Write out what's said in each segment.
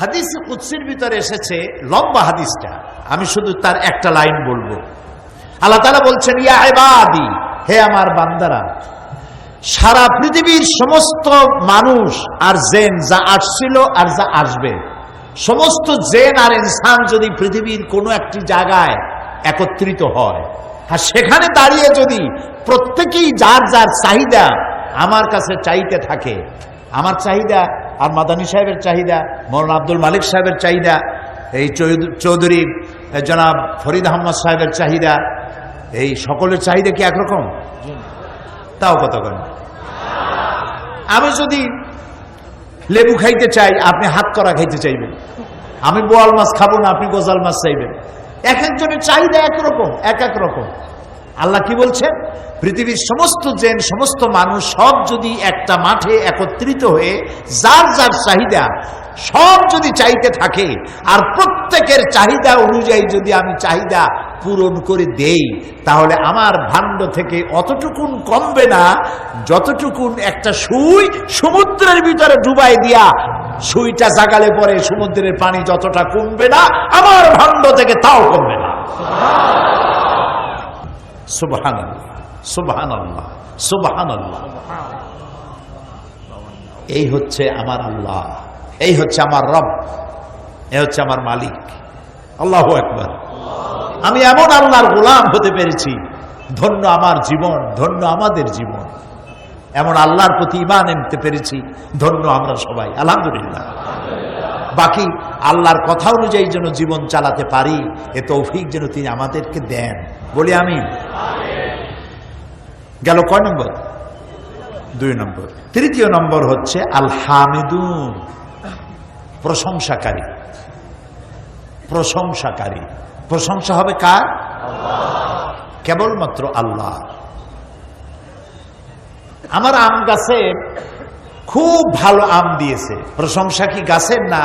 হাদিসে কুদসির ভিতরে এসেছে, লম্বা হাদিসটা, আমি শুধু তার একটা লাইন বলবো। আল্লাহ তাআলা বলছেন, ইয়া ইবাদি, হে আমার বান্দারা, সারা পৃথিবীর সমস্ত মানুষ আর জিন যা আসছিল আর যা আসবে, সমস্ত জিন আর ইনসান যদি পৃথিবীর কোনো একটি জায়গায় একত্রিত হয় আর সেখানে দাঁড়িয়ে যদি প্রত্যেকেই যার যার চাহিদা আমার কাছে চাইতে থাকে, আমার চাহিদা আর মাদানী সাহেবের চাহিদা, মৌলানা আব্দুল মালিক সাহেবের চাহিদা, এই চৌধুরী জনাব ফরিদ আহমদ সাহেবের চাহিদা, এই সকলের চাহিদা কি একরকম? তাও কতক্ষণ। আমি যদি লেবু খাইতে চাই, আপনি হাত করা খাইতে চাইবেন। আমি বোয়াল মাছ খাবো না, আপনি গোজাল মাছ চাইবেন। এক একজনের চাহিদা একরকম, এক এক রকম। আল্লাহ কি বলছেন? পৃথিবীর সমস্ত জিন, সমস্ত মানুষ সব যদি একটা মাঠে একত্রিত হয়ে যার যার চাহিদা সব যদি চাইতে থাকে আর প্রত্যেকের চাহিদা অনুযায়ী যদি আমি চাহিদা পূরণ করে দেই, তাহলে আমার ভাণ্ড থেকে অতটুকুন কমবে না যতটুকুন একটা সুই সমুদ্রের ভিতরে ডুবাই দিয়া সুইটা জাগালে পরে সমুদ্রের পানি যতটা কমবে না, আমার ভাণ্ড থেকে তাও কমবে না। সুবহানাল্লাহ, সুবহানাল্লাহ, সুবহানাল্লাহ। এই হচ্ছে আমার আল্লাহ, এই হচ্ছে আমার রব, এই হচ্ছে আমার মালিক। আল্লাহু আকবার। আমি এমন আল্লাহর গোলাম হতে পেরেছি, ধন্য আমার জীবন, ধন্য আমাদের জীবন। এমন আল্লাহর প্রতি ঈমান আনতে পেরেছি, ধন্য আমরা সবাই, আলহামদুলিল্লাহ। বাকি আল্লাহর কথা অনুযায়ী যেন জীবন চালাতে পারি, এ তৌফিক যেন তিনি আমাদেরকে দেন, বলি আমিন। গেল কয় নম্বর? 2 নম্বর। তৃতীয় নম্বর হচ্ছে আল হামিদুন, প্রশংসাকারী। প্রশংসাকারী, প্রশংসা হবে কার? কেবলমাত্র আল্লাহ। আমার আম গাছে খুব ভালো আম দিয়েছে, প্রশংসা কি গাছের না?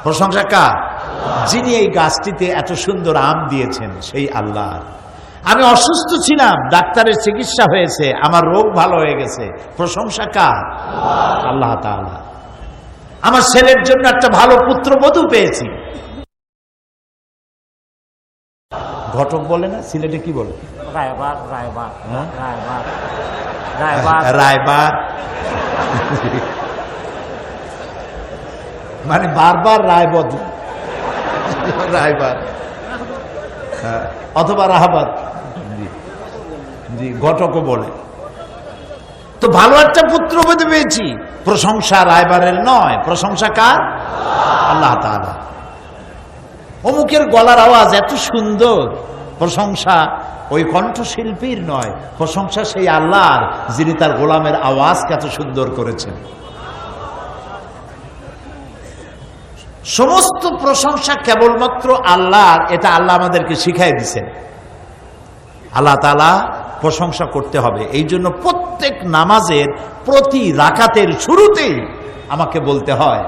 প্রশংসা কার? যিনি এই গাছটিতে এত সুন্দর আম দিয়েছেন, সেই আল্লাহ। আমি অসুস্থ ছিলাম, ডাক্তারের চিকিৎসা হয়েছে, আমার রোগ ভালো হয়ে গেছে, প্রশংসা কার? আল্লাহ তাআলা। আমার ছেলের জন্য একটা ভালো পুত্রবধূ পেয়েছি, ঘটক বলে না, সিলেটে কি বলে? রায়বার, রায়বার, রায়বার, রায়বার, মানে বারবার রায় বদল, রায়বার অথবা রাহাবাদ, জি, ঘটকও বলে। তো ভালো একটা পুত্রবধূ পেয়েছি, প্রশংসা রায়বারের নয়, প্রশংসা কার? আল্লাহ তাআলা। অমুকের গলার আওয়াজ এত সুন্দর, প্রশংসা ওই কণ্ঠশিল্পীর নয়, প্রশংসা সেই আল্লাহর, যিনি তার গোলামের আওয়াজকে এত সুন্দর করেছেন। সমস্ত প্রশংসা কেবলমাত্র আল্লাহর, এটা আল্লাহ আমাদেরকে শিখাই দিয়েছেন। আল্লাহ তাআলা প্রশংসা করতে হবে। এই জন্য প্রত্যেক নামাজের প্রতি রাকাতের শুরুতেই আমাকে বলতে হয়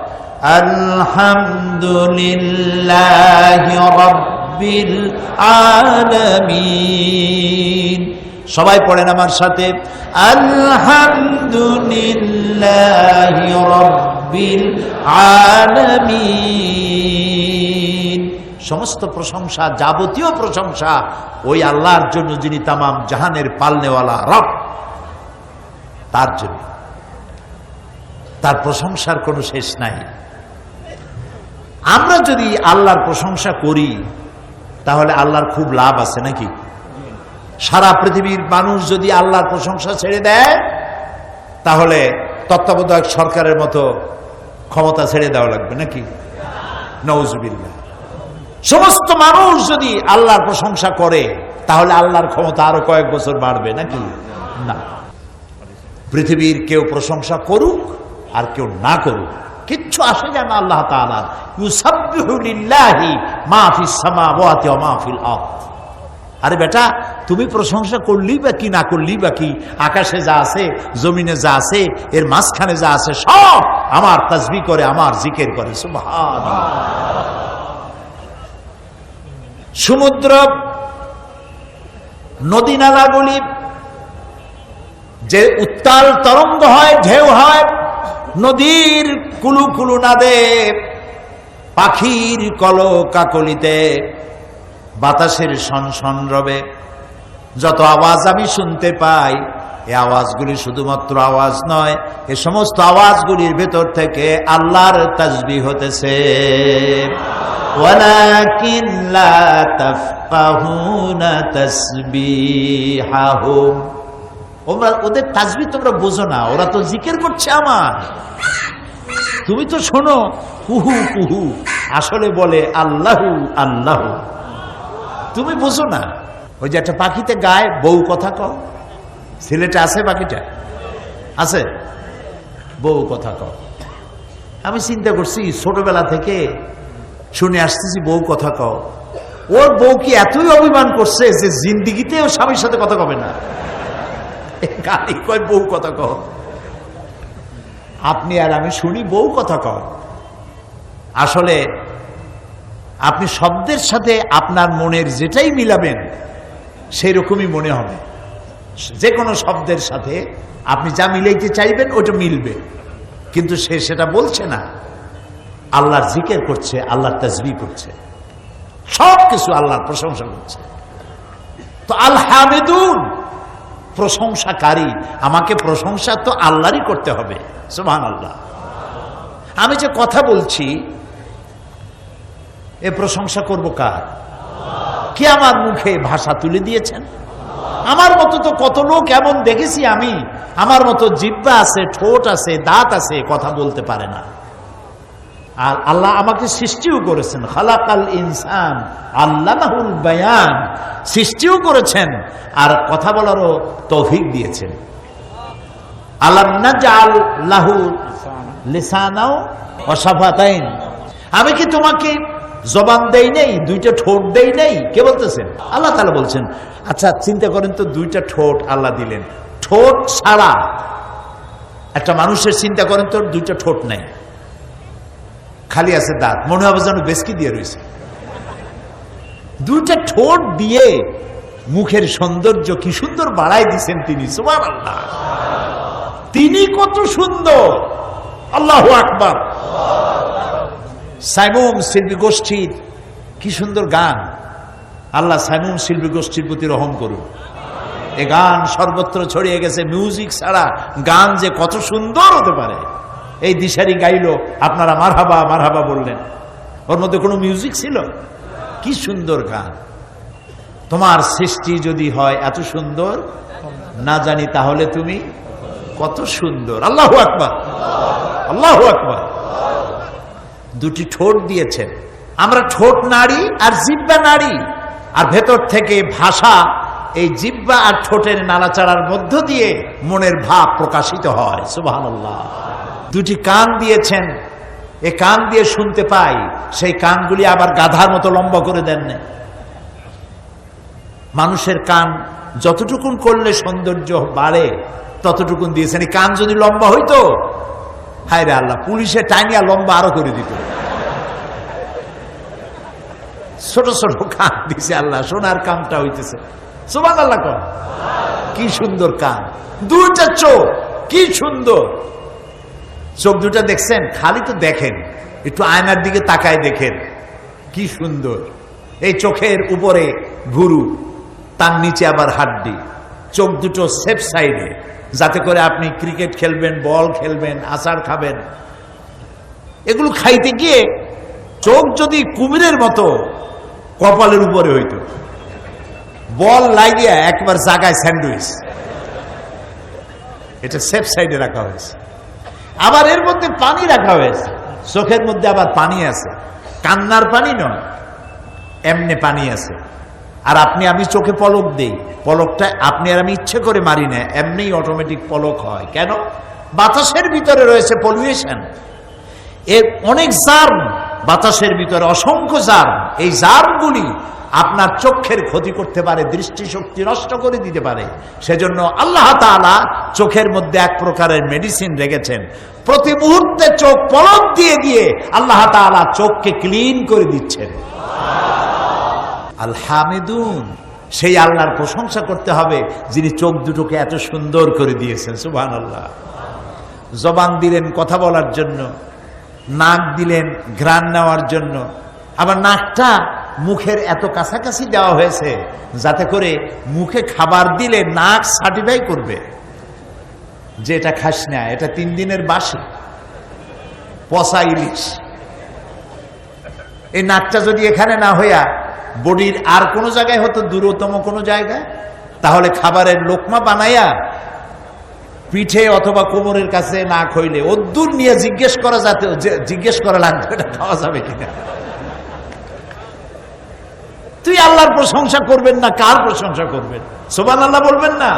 আলহামদুলিল্লাহি রাব্বিল আলামিন। সবাই পড়েন আমার সাথে, আলহামদুলিল্লাহি রাব্বিল আলামিন। সমস্ত প্রশংসা, যাবতীয় প্রশংসা ওই আল্লাহর জন্য, যিনি তামাম জাহানের পালনেওয়ালা রব, তার জন্য। তার প্রশংসার কোনো শেষ নাই। আমরা যদি আল্লাহর প্রশংসা করি তাহলে আল্লাহর খুব লাভ আছে নাকি? সারা পৃথিবীর মানুষ যদি আল্লাহর প্রশংসা ছেড়ে দেয়, তাহলে তত্ত্বাবধায়ক সরকারের মতো ক্ষমতা ছেড়ে দেওয়া লাগবে নাকি? নাউজুবিল্লাহ। সমস্ত মানুষ যদি আল্লাহর প্রশংসা করে, তাহলে আল্লাহর ক্ষমতা আরো কয়েক বছর বাড়বে নাকি? না। পৃথিবীর কেউ প্রশংসা করুক আর কেউ না করুক, কিচ্ছু আসে যায় না আল্লাহ তাআলা। ইউসাব্বিহু লিল্লাহি মা ফিস সামাওয়াতি ওয়া মা ফিল আরদ। আরে বেটা, তুমি প্রশংসা করলেই বা কি, না করলেই বা কি, আকাশে যা আছে, জমিনে যা আছে, এর মাঝখানে যা আছে, সব আমার তাসবিহ করে, আমার জিকির করে। সুবহানাল্লাহ। সমুদ্র, নদী নালাগুলি যে উত্তাল তরঙ্গ হয়, ঢেউ হয়, নদীর কুলু কুলু নাদে, পাখির কলকাকলিতে, বাতাসের সনসন রবে যত আওয়াজ আমি শুনতে পাই, এই আওয়াজগুলি শুধুমাত্র আওয়াজ নয়, এ সমস্ত আওয়াজগুলির ভেতর থেকে আল্লাহর তাসবিহ হতেছে। ওয়ালাকিন লা তাফকাহুনা তাসবিহাহুম, ওদের তাসবিহ তোমরা বোঝো না, ওরা তো জিকির করছে আমার, তুমি তো শোনো কুহু কুহু, আসলে বলে আল্লাহু আল্লাহু, তুমি বোঝো না। ওই যে একটা পাখিতে গায় বউ কথা কও, সিলেটে আছে পাখিটা, আছে বউ কথা কও। আমি চিন্তা করছি ছোটবেলা থেকে শুনে আসতেছি বউ কথা কও, ওর বউ কি এতই অভিমান করছে যে জিন্দিগিতেও স্বামীর সাথে কথা কবে না, গালি কয় বউ কথা কও। আপনি আর আমি শুনি বউ কথা কও, আসলে আপনি শব্দের সাথে আপনার মনের যেটাই মিলাবেন সেই রকমই মনে হবে। যে কোনো শব্দের সাথে আপনি যা মিলাইতে চাইবেন ওটা মিলবে, কিন্তু সে সেটা বলছে না, আল্লাহর জিকির করছে, আল্লাহর তাসবিহ করছে, সব কিছু আল্লাহর প্রশংসা করছে। তো আল হামিদুন, প্রশংসাকারী, আমাকে প্রশংসা তো আল্লাহরই করতে হবে, সুবহানাল্লাহ। আমি যে কথা বলছি এ প্রশংসা করব কার? কে আমার মুখে ভাষা তুলে দিয়েছেন? আমার মতো তো কত লোক এমন দেখেছি আমি, আমার মতো জিহ্বা আছে, ঠোঁট আছে, দাঁত আছে, কথা বলতে পারে না। আর আল্লাহ আমাকে সৃষ্টিও করেছেন, খালাকাল ইনসান আল্লামাহুল বায়ান, সৃষ্টিও করেছেন আর কথা বলারও তৌফিক দিয়েছেন। আলাম নাজআল লাহু লিসানাও ওয়া শাফাতাইন, আমি কি তোমাকে জবান দেই নেই, দুইটা ঠোঁট দেই নেই? কে বলতেছেন? আল্লাহ তাআলা বলছেন। আচ্ছা চিন্তা করেন তো, দুইটা ঠোঁট আল্লাহ দিলেন, ঠোঁট ছাড়া একটা মানুষের চিন্তা করেন তো দুইটা ঠোঁট নাই, খালি আছে দাঁত, মনে হবে যেন বেসকি দিয়ে রয়েছে। দুইটা ঠোঁট দিয়ে মুখের সৌন্দর্য কি সুন্দর বাড়াই দিচ্ছেন তিনি, সুবহানাল্লাহ। তিনি কত সুন্দর, আল্লাহু আকবার। সাইমুম শিল্পী গোষ্ঠীর কি সুন্দর গান, আল্লাহ সাইমুম শিল্পী গোষ্ঠীর প্রতি রহম করুন। এ গান সর্বত্র ছড়িয়ে গেছে, মিউজিক ছাড়া গান যে কত সুন্দর হতে পারে। এই দিশারি গাইলো, আপনারা মারহাবা মারহাবা বললেন, ওর মধ্যে কোনো মিউজিক ছিল? কি সুন্দর গান। তোমার সৃষ্টি যদি হয় এত সুন্দর, না জানি তাহলে তুমি কত সুন্দর। আল্লাহু আকবার, আল্লাহু আকবার। দুটি ঠোঁট দিয়েছেন, আমরা ঠোঁট নাড়ি আর জিহ্বা নাড়ি, আর ভেতর থেকে ভাষা এই জিহ্বা আর ঠোঁটের নাড়াচাড়ার মধ্য দিয়ে মনের ভাব প্রকাশিত হয়, সুবহানাল্লাহ। দুটি কান দিয়েছেন, এ কান দিয়ে শুনতে পাই, সেই কানগুলি আবার গাধার মতো লম্বা করে দেন না। মানুষের কান যতটুকুন করলে সৌন্দর্য বাড়ে ততটুকুন দিয়েছেন। এই কান যদি লম্বা হইতো, হায় রে আল্লাহ, পুলিশে টাইনিয়া লম্বা আরো করে দিত। ছোট ছোট কান দিছে আল্লাহ, সোনার কানটা হইতেছে, সুবহানাল্লাহ। কোন কি সুন্দর কান, দুইটা চোখ কি সুন্দর। চোখ দুটা দেখছেন? খালি তো দেখেন, একটু আয়নার দিকে তাকায় দেখেন কি সুন্দর। এই চোখের উপরে ভুরু, তার নিচে আবার হাড্ডি, চোখ দুটো সেফ সাইডে, যাতে করে আপনি ক্রিকেট খেলবেন, বল খেলবেন, আচার খাবেন। এগুলো খাইতে গিয়ে চোখ যদি কুমিরের মতো কপালের উপরে হইতো, বল লাগিয়া একবার জাগায় স্যান্ডউইচ, এটা সেফ সাইডে রাখা হয়েছে। আবার এর মধ্যে পানি রাখা হয়েছে, চোখের মধ্যে আবার পানি আছে, কান্নার পানি নয়, এমনি পানি আছে। আর আপনি আমি চোখে পলক দেই, পলকটা আপনি আর আমি ইচ্ছে করে মারি না, এমনি অটোমেটিক পলক হয়। কেন? বাতাসের ভিতরে রয়েছে পলিউশন, এর অনেক জার্ম বাতাসের ভিতরে, অসংখ্য জার্ম। এই জার্মগুলি আপনার চোখের ক্ষতি করতে পারে, দৃষ্টিশক্তি নষ্ট করে দিতে পারে। সেজন্য আল্লাহ তাআলা চোখের মধ্যে এক প্রকারের মেডিসিন রেখেছেন। প্রতি মুহূর্তে চোখ পলক দিয়ে দিয়ে আল্লাহ তাআলা চোখকে ক্লিন করে দিচ্ছেন। আল হামিদুন, সেই আল্লাহর প্রশংসা করতে হবে যিনি চোখ দুটোকে এত সুন্দর করে দিয়েছেন, সুবহানাল্লাহ। জবান দিলেন কথা বলার জন্য, নাক দিলেন ঘ্রাণ নেওয়ার জন্য, আবার নাকটা মুখের এত কাছাকাছি দেওয়া হয়েছে যাতে করে মুখে খাবার দিলে নাক সার্টিফাই করবে যে এটা খাস না, এটা 3 দিনের বাসি পচা ইলিশ। এই নাকটা যদি এখানে না হইয়া বডির আর কোনো জায়গায় হতো, দূরতম কোনো জায়গায়, তাহলে খাবারের লোকমা বানাইয়া পিঠে অথবা কোমরের কাছে নাক হইলে অদ্দূর নিয়ে জিজ্ঞেস করা লাগবে এটা খাওয়া যাবে কিনা। তুই আল্লাহর প্রশংসা করবেন না, কার প্রশংসা করবেন? সুবহানাল্লাহ বলবেন না?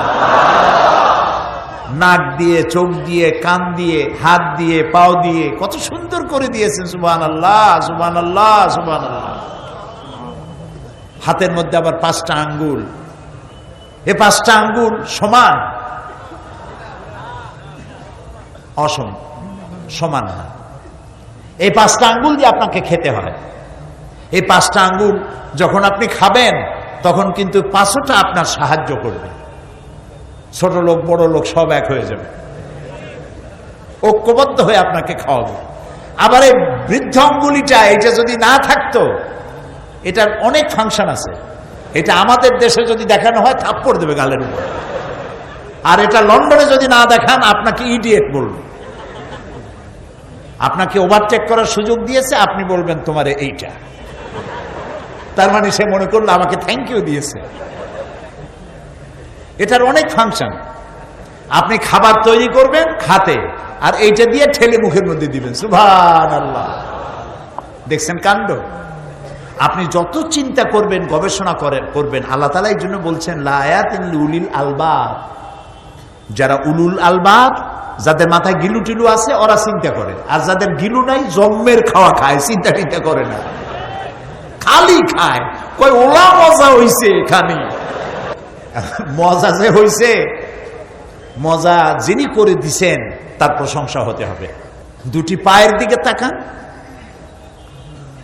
নাক দিয়ে, চোখ দিয়ে, কান দিয়ে, হাত দিয়ে, পাও দিয়ে কত সুন্দর করে দিয়েছেন। সুবহানাল্লাহ, সুবহানাল্লাহ, সুবহানাল্লাহ। হাতের মধ্যে আবার 5টা আঙ্গুল, এ 5টা আঙ্গুল সমান সমান না, এই 5টা আঙ্গুল দিয়ে আপনাকে খেতে হয়। এই 5টা আঙ্গুল যখন আপনি খাবেন তখন কিন্তু 5টা আপনার সাহায্য করবে। ছোট লোক বড় লোক সব এক হয়ে যাবে, ঐক্যবদ্ধ হয়ে আপনাকে খাওয়াবে। আবার এই বৃদ্ধ আঙ্গুলিটা, এটা যদি না থাকতো, এটার অনেক ফাংশন আছে। এটা আমাদের দেশে যদি দেখানো হয় থাপ্পড় দেবে গালের উপর, আর এটা লন্ডনে যদি না দেখান আপনাকে ইডিয়েট বলবে। আপনাকে ওভারটেক করার সুযোগ দিয়েছে, আপনি বলবেন তোমার এইটা, তার মানে সে মনে করলো আমাকে থ্যাংক ইউ দিয়েছে। এটার অনেক ফাংশন। আপনি খাবার তৈরি করবেন খাতে, আর এইটা দিয়ে ঠেলে মুখের মধ্যে দিবেন। সুবহানাল্লাহ, দেখছেন কাণ্ড? আপনি যত চিন্তা করবেন, গবেষণা করবেন, আল্লাহ তাআলা এই জন্য বলছেন লা আয়াতিন লিউলিল আলবাব। যারা উলুল আলবাব, যাদের মাথায় গিলু টিলু আছে ওরা চিন্তা করে, আর যাদের গিলু নাই জম্মের খাওয়া খায়, চিন্তা টিন্তা করে না, খালি খায়। কই ওলা মজা হইছে, এখানে মজা যে হইছে, মজা যিনি করে দিছেন তার প্রশংসা হতে হবে। 2টি পায়ের দিকে তাকান,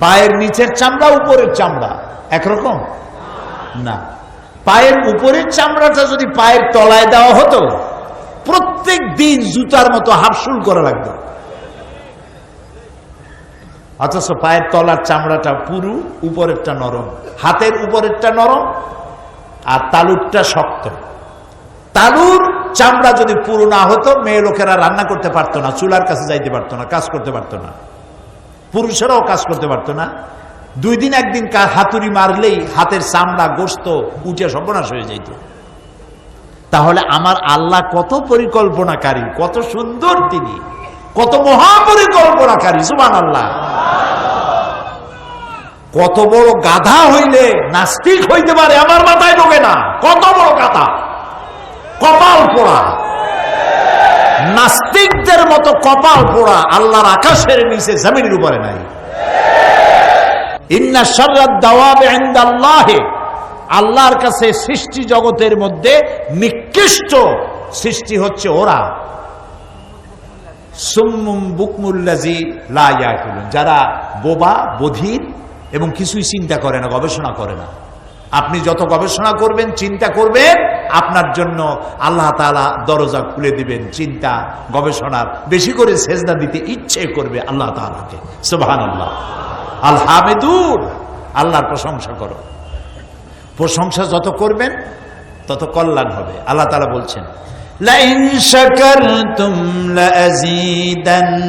পায়ের নিচের চামড়া উপরের চামড়া একরকম না। পায়ের উপরের চামড়াটা যদি পায়ের তলায় দেওয়া হতো, প্রত্যেক দিন জুতার মতো হাফসুল করা লাগতো। অথচ পায়ের তলার চামড়াটা পুরু, উপরেরটা নরম। হাতের উপরেরটা নরম আর তালুরটা শক্ত। তালুর চামড়া যদি পুরু না হতো, মেয়ে লোকেরা রান্না করতে পারতো না, চুলার কাছে যাইতে পারতো না, কাজ করতে পারতো না, পুরুষেরাও কাজ করতে পারতো না। 2 দিন 1 দিন হাতুড়ি মারলেই হাতের চামড়া গোশত উঠে সর্বনাশ হয়ে যেত। তাহলে আমার আল্লাহ কত পরিকল্পনাকারী, কত সুন্দর তিনি, কত মহাপরিকল্পনাকারী। সুবহানাল্লাহ। কত বড় গাধা হইলে নাস্তিক হইতে পারে আমার মাথায় ঢোকে না। কত বড় গাধা, কপাল পোড়া। নাস্তিকদের মতো কপাল পোড়া আল্লাহর আকাশের নিচে জমিনের উপরে নাই। ইন্না শাররাদ দাওয়াবি ইনদাল্লাহি, আল্লাহর কাছে সৃষ্টি জগতের মধ্যে নিকৃষ্ট সৃষ্টি হচ্ছে ওরা। সুম্মুম বুকমুল্লাযী লা ইয়াকুলুন, যারা বোবা, বধির এবং কিছুই চিন্তা করে না, গবেষণা করে না। আপনি যত গবেষণা করবেন, চিন্তা করবেন, আপনার জন্য আল্লাহ তাআলা দরজা খুলে দিবেন চিন্তা গবেষণার। বেশি করে সেজদা দিতে ইচ্ছে করবে আল্লাহ তাআলাকে। সুবহানাল্লাহ। আল হামিদুন, আল্লাহর প্রশংসা করো। প্রশংসা যত করবেন তত কল্যাণ হবে। আল্লাহ তাআলা বলছেন লাইন শাকারতুম লাযীদান্নাকুম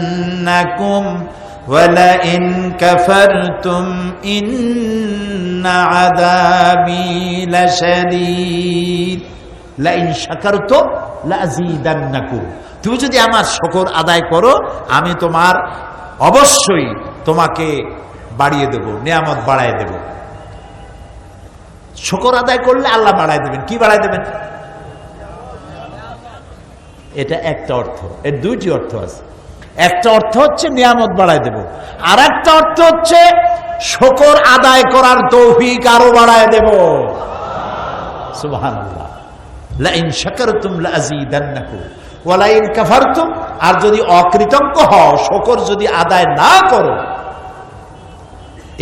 ওয়া লাইন কাফারতুম ইন্না আযাবি লাশাদীদ। লাইন শাকারতুম লাযীদান্নাকুম, তুমি যদি আমার শুকর আদায় করো আমি তোমার অবশ্যই তোমাকে বাড়িয়ে দেব, নিয়ামত বাড়ায় দেব। শুকর আদায় করলে আল্লাহ বাড়ায় দেবেন। কি বাড়ায় দেবেন? এটা একটা অর্থ, এর 2টি অর্থ আছে। একটা অর্থ হচ্ছে নিয়ামত বাড়ায় দেব, আর একটা অর্থ হচ্ছে শুকর আদায় করার তৌফিক আরো বাড়ায় দেব। সুবহানাল্লাহ। লাইন শাকারতুম লাযীদান্নাকুম ওয়া লাইন কাফারতুম, আর যদি অকৃতজ্ঞ হও, শুকর যদি আদায় না করো,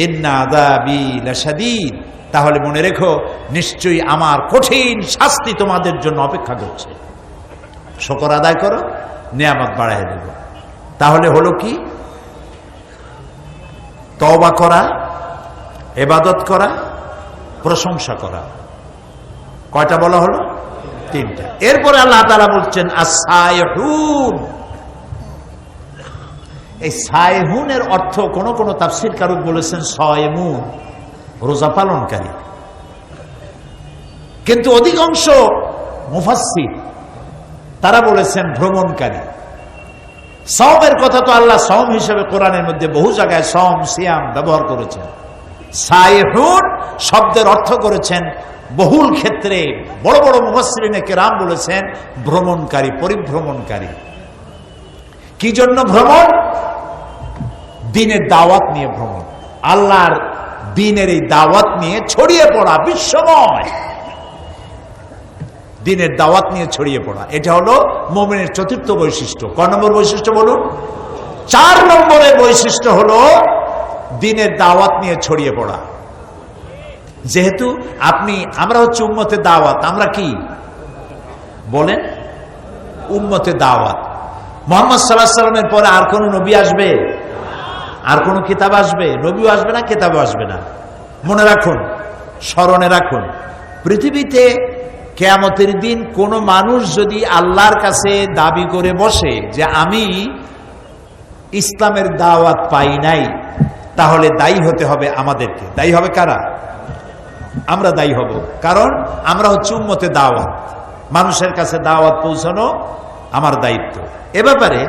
ইন্না আযাবি লাশাদীদ, তাহলে মনে রেখো নিশ্চয়ই আমার কঠিন শাস্তি তোমাদের জন্য অপেক্ষা করছে। শুকর আদায় করো, নিয়ামত বাড়ায় দেব। তাহলে হলো কি? তওবা করা, ইবাদত করা, প্রশংসা করা। কয়টা বলা হলো? 3টা। এরপরে আল্লাহ তাআলা বলছেন আস-সাইহুন। এই সাইহুনের অর্থ কোন কোন তাফসীরকারক বলেছেন সায়মুন, রোজা পালনকারী, কিন্তু অধিকাংশ মুফাসসির তারা বলেছেন ভ্রমণকারী। সাওমের কথা তো আল্লাহ সাওম হিসেবে কোরআনের মধ্যে বহু জায়গায় সাওম সিয়াম ব্যবহার করেছেন। সাইহুন শব্দের অর্থ করেছেন বহুল ক্ষেত্রে বড় বড় মুফাসসিরিনে কেরাম বলেছেন ভ্রমণকারী, পরিভ্রমণকারী। কি জন্য ভ্রমণ? দ্বীনের দাওয়াত নিয়ে ভ্রমণ, আল্লাহর দ্বীনের এই দাওয়াত নিয়ে ছড়িয়ে পড়া, বিশ্বময় দ্বীনের দাওয়াত নিয়ে ছড়িয়ে পড়া। এটা হলো মুমিনের চতুর্থ বৈশিষ্ট্য। কয় নম্বর বৈশিষ্ট্য বলুন? 4 নম্বরের বৈশিষ্ট্য হলো দ্বীনের দাওয়াত নিয়ে ছড়িয়ে পড়া। যেহেতু আমরা হচ্ছে উম্মতে দাওয়াত, আমরা কি বলেন? উম্মতে দাওয়াত। মুহাম্মদ সাল্লাল্লাহু আলাইহি সাল্লামের পরে আর কোন নবী আসবে? আর কোন কিতাব আসবে? নবীও আসবে না, কিতাবও আসবে না। মনে রাখুন, স্মরণে রাখুন, পৃথিবীতে কিয়ামতের দিন কোন মানুষ যদি আল্লাহর কাছে দাবি করে বসে যে আমি ইসলামের দাওয়াত পাই নাই, তাহলে দায়ী হতে হবে আমাদেরকে। দায়ী হবে কারা? আমরা দায়ী হব, কারণ আমরা হচ্ছে উম্মতে দাওয়াত। মানুষের কাছে দাওয়াত পৌঁছানো আমার দায়িত্ব। এ ব্যাপারে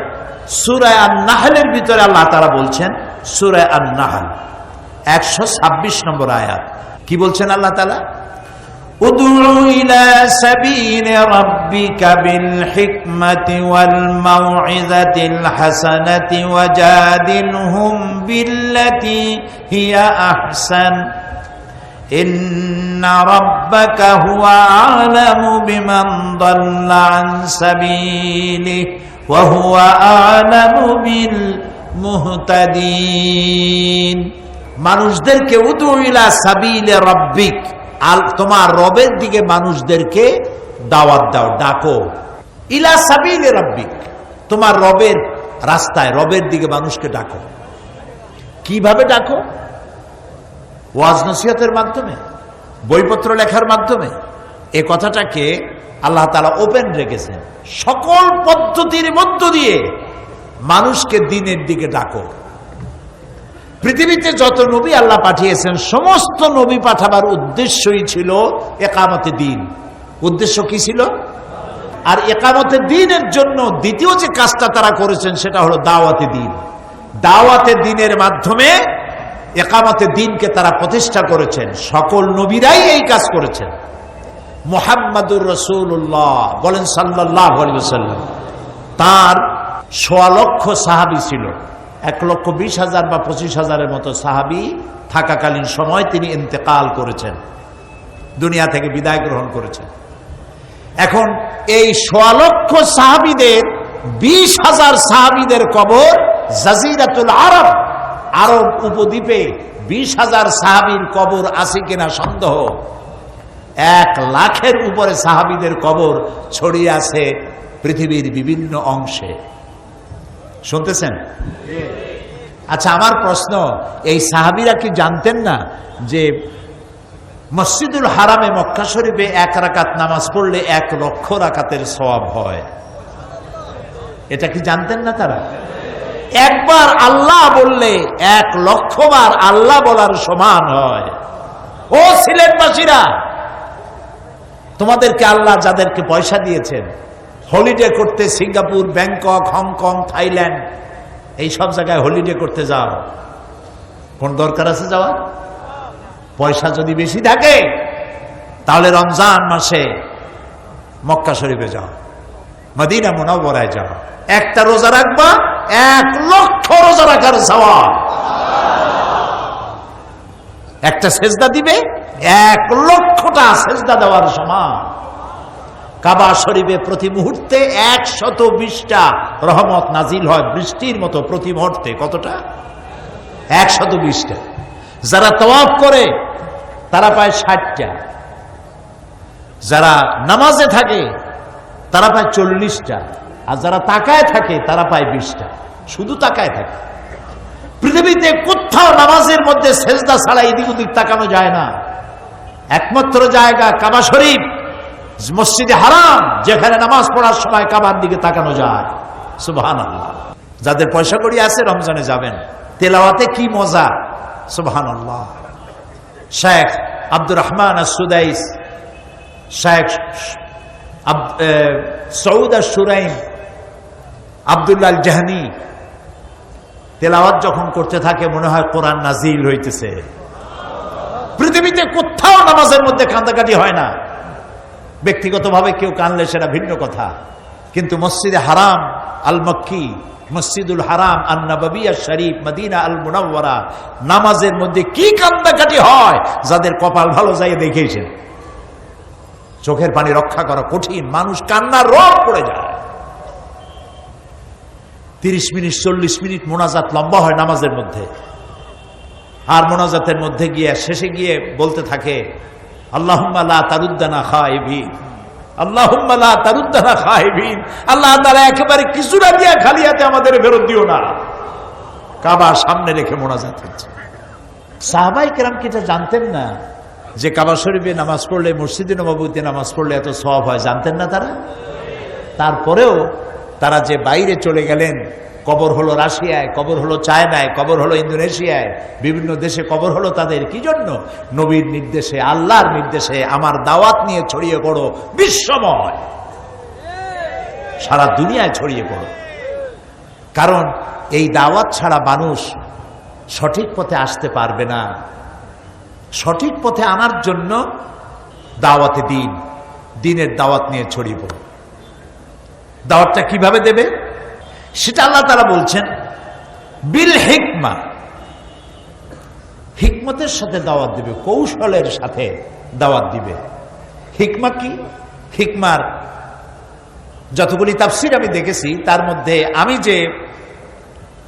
সূরা আন-নাহলের ভিতরে আল্লাহ তাআলা বলছেন, সূরা আন-নাহল 126 নম্বর আয়াত। কি বলছেন আল্লাহ তাআলা? উদউ ইলা সাবিলি রাব্বিকা বিল হিকমাতি ওয়াল মাউইযাতিল হাসানাতি ওয়াজাদিলহুম বিল্লাতি হিয়া আহসান ইন্না রাব্বাকা হুয়া আ'লামু বিমান দাল্লা আন সাবিলিহি ওয়া হুয়া আ'লামু বিল মুহতাদিন। মানুষদেরকে উদউ ইলা সাবিলি রাব্বিক, তোমার রবের দিকে মানুষদেরকে দাওয়াত দাও, ডাকো। ইলা সাবিলি রাব্বিক, তোমার রবের রাস্তায়, রবের দিকে মানুষকে ডাকো। কিভাবে ডাকো? ওয়াজ নসিহতের মাধ্যমে, বইপত্র লেখার মাধ্যমে। এই কথাটাকে আল্লাহ তাআলা ওপেন রেখেছেন। সকল পদ্ধতির মধ্য দিয়ে মানুষকে দ্বীনের দিকে ডাকো। পৃথিবীতে যত নবী আল্লাহ পাঠিয়েছেন, সমস্ত নবী পাঠাবার উদ্দেশ্যই ছিল ইকামতে দ্বীন। উদ্দেশ্য কি ছিল? আর ইকামতে দ্বীনের জন্য দ্বিতীয় যে কাজটা তারা করেছেন সেটা হলো দাওয়াতে দ্বীন। দাওয়াতে দ্বীনের মাধ্যমে ইকামতে দ্বীনকে তারা প্রতিষ্ঠা করেছেন। সকল নবীরাই এই কাজ করেছেন। মুহাম্মাদুর রাসূলুল্লাহ বলেন সাল্লাল্লাহু আলাইহি ওয়াসাল্লাম, তার ১.৫ লক্ষ সাহাবী ছিল। ১,২০,০০০ বা ২৫,০০০-এর মতো সাহাবী থাকাকালীন সময় তিনি ইন্তেকাল করেছেন, দুনিয়া থেকে বিদায় গ্রহণ করেছেন। এখন এই ১.৫ লক্ষ সাহাবীদের ২০,০০০ সাহাবীদের কবর জাজিরাতুল আরব, আরব উপদ্বীপে ২০,০০০ সাহাবীর কবর আছে কিনা সন্দেহ। ১ লাখের উপরে সাহাবীদের কবর ছড়িয়ে আছে পৃথিবীর বিভিন্ন অংশে। শুনতেছেন? আচ্ছা, আমার প্রশ্ন, এই সাহাবীরা কি জানতেন না যে মসজিদুল হারামে মক্কা শরীফে ১ রাকাত নামাজ পড়লে ১ লক্ষ রাকাতের সওয়াব হয়? এটা কি জানতেন না তারা? একবার আল্লাহ বললে ১ লক্ষ বার আল্লাহ বলার সমান হয়। ও সিলেটবাসীরা, তোমাদেরকে আল্লাহ যাদেরকে পয়সা দিয়েছেন হলিডে করতে, সিঙ্গাপুর, ব্যাংকক, হংকং, থাইল্যান্ড, এই সব জায়গায় হলিডে করতে যাও, কোন দরকার আছে যাওয়া? পয়সা যদি বেশি থাকে তাহলে রমজান মাসে মক্কা শরীফে যাও, মদিনা মুনাওয়ারায় যাও। একটা রোজা রাখবা, ১ লক্ষ রোজা রাখার সওয়াব। একটা সেজদা দিবে, ১ লক্ষটা সেজদা দেওয়ার সমান। কাবা শরীফে প্রতি মুহূর্তে ১২০টা রহমত নাজিল হয় বৃষ্টির মতো প্রতি মুহূর্তে। কতটা? ১২০টা। যারা তাওয়াফ করে তারা পায় ৬০টা, যারা নামাজে থাকে তারা পায় ৪০টা। আর যারা তাকায় থাকে তারা পায় 20টা। শুধু তাকায় থাকে। পৃথিবীতে কোথাও নামাজের মধ্যে সেজদা ছাড়া এদিক ওদিক তাকানো যায় না। একমাত্র জায়গা কাবা শরীফ, মসজিদে হারাম, যেখানে নামাজ পড়ার সময় কাবার দিকে তাকানো যায়। সুবহানাল্লাহ। যাদের পয়সা কড়ি আছে রমজানে যাবেন, তেলাওয়াতে কি মজা। সুবহানাল্লাহ। শেখ আব্দুর রহমান আস-সুদাইস, শেখ সৌদ আশ-শুরাইম, আব্দুল্লাহ আল জাহনি তেলাওয়াত যখন করতে থাকে মনে হয় কোরআন নাজিল হইতেছে। পৃথিবীতে কোথাও নামাজের মধ্যে কান্দাকাটি হয় না। ব্যক্তিগতভাবে কেউ কানলে সেটা ভিন্ন কথা, কিন্তু মসজিদে হারাম আল মক্কি, মসজিদুল হারাম আন নববিয়া শরীফ, মদিনা আল মুনাওয়ারা, নামাজের মধ্যে কি কান্দাকাটি হয় যাদের কপাল ভালো যায় দেখেছেন। চোখের পানি রক্ষা করা কঠিন, মানুষ কান্নার রোগ পড়ে যায়। 30 মিনিট 40 মিনিট মোনাজাত লম্বা হয় নামাজের মধ্যে। আর মোনাজাতের মধ্যে গিয়ে শেষে গিয়ে বলতে থাকে আল্লাহুম্মা লা তারুদ্দানা খাইবিন, আল্লাহুম্মা লা তারুদ্দানা খাইবিন। আল্লাহ তাআলা একেবারে কিছু না দিয়া খালি হাতে আমাদের ফেরত দিও না। কাবা সামনে রেখে মোনাজাত হচ্ছে। সাহাবায়ে কেরাম কি এটা জানতেন না যে কাবা শরীফে নামাজ পড়লে, মসজিদে নববীতে নামাজ পড়লে এত সওয়াব হয়? জানতেন না তারা? তারপরেও তারা যে বাইরে চলে গেলেন, কবর হলো রাশিয়ায়, কবর হলো চায়নায়, কবর হলো ইন্দোনেশিয়ায়, বিভিন্ন দেশে কবর হলো তাদের কি জন্য? নবীর নির্দেশে, আল্লাহর নির্দেশে আমার দাওয়াত নিয়ে ছড়িয়ে পড়ো বিশ্বময়, সারা দুনিয়ায় ছড়িয়ে পড়ো। কারণ এই দাওয়াত ছাড়া মানুষ সঠিক পথে আসতে পারবে না। সঠিক পথে আনার জন্য দাওয়াতে দিন, দিনের দাওয়াত নিয়ে ছড়িয়ে পড়ো। দাওয়াতটা কিভাবে দেবে সেটা আল্লাহ তাআলা বলছেন বিল হিকমা, হিকমতের সাথে দাওয়াত দিবে, কৌশলের সাথে দাওয়াত দিবে। হিকমা কি? হিকমার যতগুলি তাফসীর আমি দেখেছি তার মধ্যে আমি যে